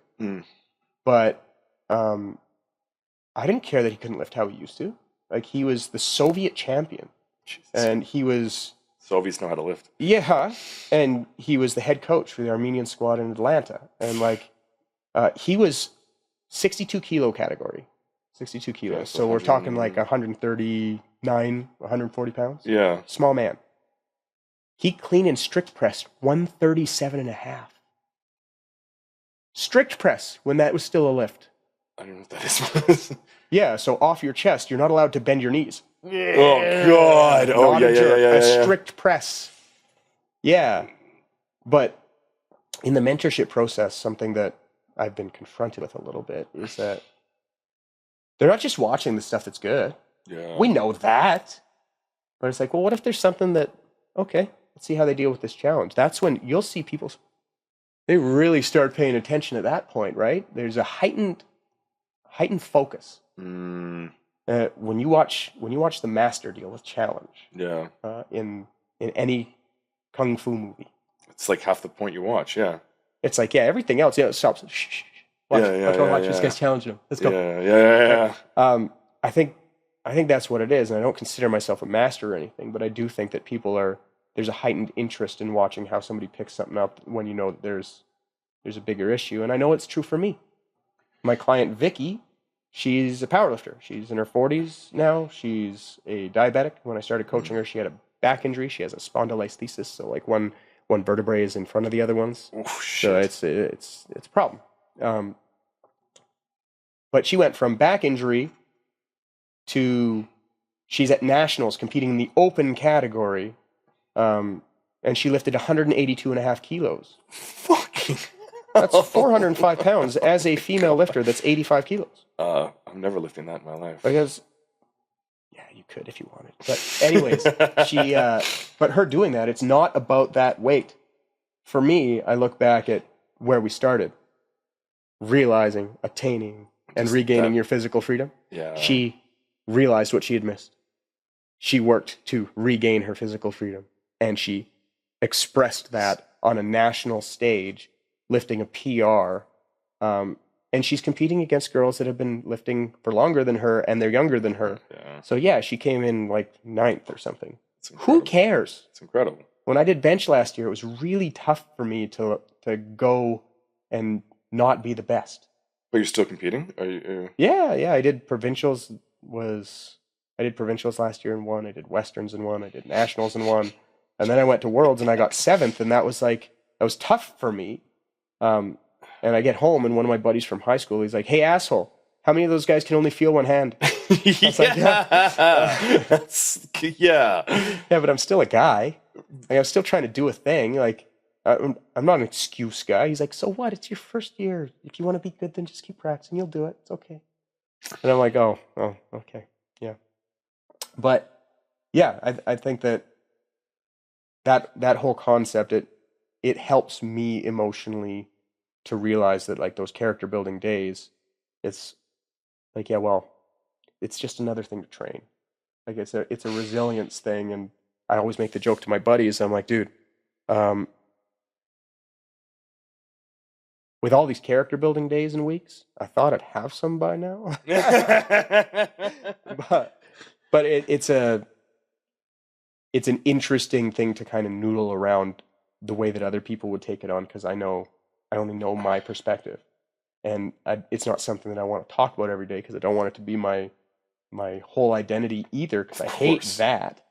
but I didn't care that he couldn't lift how he used to. Like, he was the Soviet champion, Jesus. and he was... Soviets know how to lift. Yeah, and he was the head coach for the Armenian squad in Atlanta, and like... he was 62 kilo category, 62 kilos. Yeah, so we're talking like 139, 140 pounds. Yeah. Small man. He clean and strict pressed 137 and a half. Strict press when that was still a lift. I don't know what that is. Yeah, so off your chest, you're not allowed to bend your knees. Oh, God. Oh, Not yeah, a jerk, yeah. a strict press. Yeah. But in the mentorship process, something that I've been confronted with a little bit is that they're not just watching the stuff that's good. Yeah. We know that. But it's like, well, what if there's something that, okay, let's see how they deal with this challenge. That's when you'll see people, they really start paying attention at that point, right? There's a heightened focus. Mm. When you watch the master deal with challenge, Yeah. in any kung fu movie, It's like half the point you watch, yeah. it's like, yeah, everything else, it stops. Shh. Watch, watch this guy's challenging him. Let's go. Yeah. I think that's what it is, and I don't consider myself a master or anything, but I do think that there's a heightened interest in watching how somebody picks something up when you know that there's a bigger issue, and I know it's true for me. My client Vicky, she's a powerlifter. She's in her 40s now. She's a diabetic. When I started coaching her, she had a back injury. She has a spondylolisthesis, so like one vertebrae is in front of the other ones. Oh, shit. So it's a problem. But she went from back injury to she's at nationals competing in the open category, and she lifted 182 and a half kilos. Fucking. That's 405 pounds as a female lifter. That's 85 kilos. I'm never lifting that in my life. Because, yeah, you could if you wanted. But anyways, but her doing that, it's not about that weight. For me, I look back at where we started, realizing, attaining, and Just regaining that- your physical freedom. Yeah. She realized what she had missed. She worked to regain her physical freedom, and she expressed that on a national stage, lifting a PR. And she's competing against girls that have been lifting for longer than her, and they're younger than her. Yeah. So yeah, she came in like 9th or something. It's Who incredible. cares? It's incredible. When I did bench last year, it was really tough for me to go and not be the best. But you're still competing? Are you? Yeah. I did provincials last year and won. I did westerns and won. I did nationals and won. And then I went to worlds and I got 7th, and that was tough for me. And I get home, and one of my buddies from high school, he's like, "Hey, asshole, how many of those guys can only feel one hand?" Yeah. Yeah, but I'm still a guy. Like, I'm still trying to do a thing. Like, I'm not an excuse guy. He's like, "So what? It's your first year. If you want to be good, then just keep practicing. You'll do it. It's okay." And I'm like, oh, okay, yeah. But yeah, I think that whole concept, it helps me emotionally to realize that, like, those character building days, it's like, yeah, well, it's just another thing to train. Like, it's a resilience thing. And I always make the joke to my buddies. I'm like, dude, with all these character building days and weeks, I thought I'd have some by now. but it's an interesting thing to kind of noodle around the way that other people would take it on, because I only know my perspective, and it's not something that I want to talk about every day, because I don't want it to be my whole identity either, because I hate that.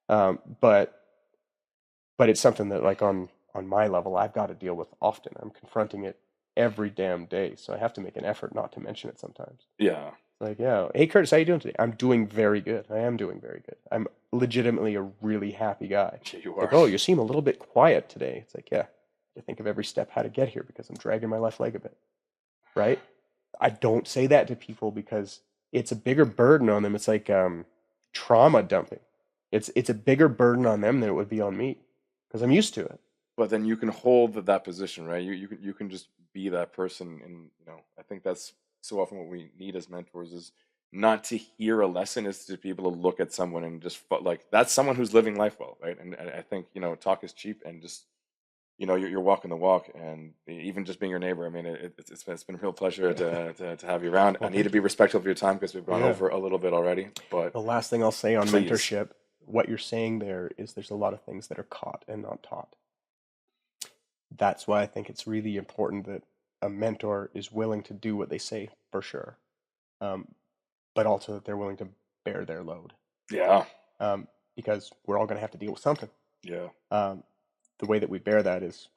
But it's something that, like, on my level, I've got to deal with often. I'm confronting it every damn day, so I have to make an effort not to mention it sometimes. Yeah. Like, yeah, hey Curtis, how you doing today? I'm doing very good. I am doing very good. I'm legitimately a really happy guy. Yeah, you are. Like, oh, you seem a little bit quiet today. It's like, yeah, I think of every step how to get here, because I'm dragging my left leg a bit, right? I don't say that to people because it's a bigger burden on them. It's like trauma dumping. It's a bigger burden on them than it would be on me because I'm used to it. But then you can hold that position, right? You can just be that person, and I think that's so often what we need as mentors is not to hear a lesson, is to be able to look at someone and just like that's someone who's living life well, right? And I think talk is cheap, and just you're walking the walk, and even just being your neighbor. I mean, it's been a real pleasure to have you around. I need to be respectful of your time because we've gone over a little bit already. But the last thing I'll say on please. mentorship, what you're saying there is there's a lot of things that are caught and not taught. That's why I think it's really important that a mentor is willing to do what they say, for sure, but also that they're willing to bear their load. Yeah. Because we're all going to have to deal with something. Yeah. The way that we bear that's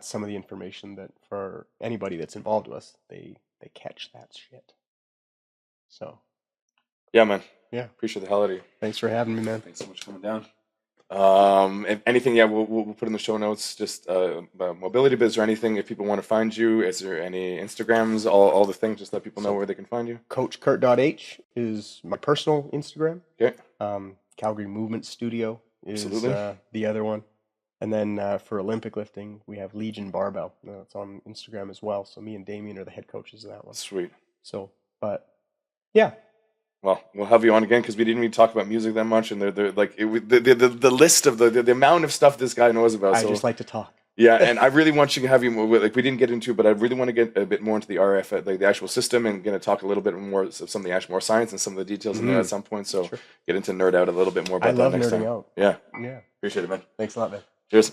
some of the information that for anybody that's involved with us, they catch that shit. So. Yeah, man. Yeah. Appreciate the hell out of you. Thanks for having me, man. Thanks so much for coming down. If anything, we'll put in the show notes just about Mobility Biz or anything. If people want to find you, is there any Instagrams, all the things, just let people know where they can find you? CoachKurt.h is my personal Instagram. Okay. Calgary Movement Studio is the other one. And then for Olympic lifting, we have Legion Barbell. It's on Instagram as well. So me and Damien are the head coaches of that one. Sweet. So, but yeah. Well, we'll have you on again because we didn't even talk about music that much, and they're like the list of the amount of stuff this guy knows about. I just like to talk. Yeah, and I really want you to have you like we didn't get into, but I really want to get a bit more into the RF, like the actual system, and going to talk a little bit more of some of the actual more science and some of the details in there at some point. So get into nerd out a little bit more about that next time. I love nerding out. Yeah. Yeah. Appreciate it, man. Thanks a lot, man. Cheers.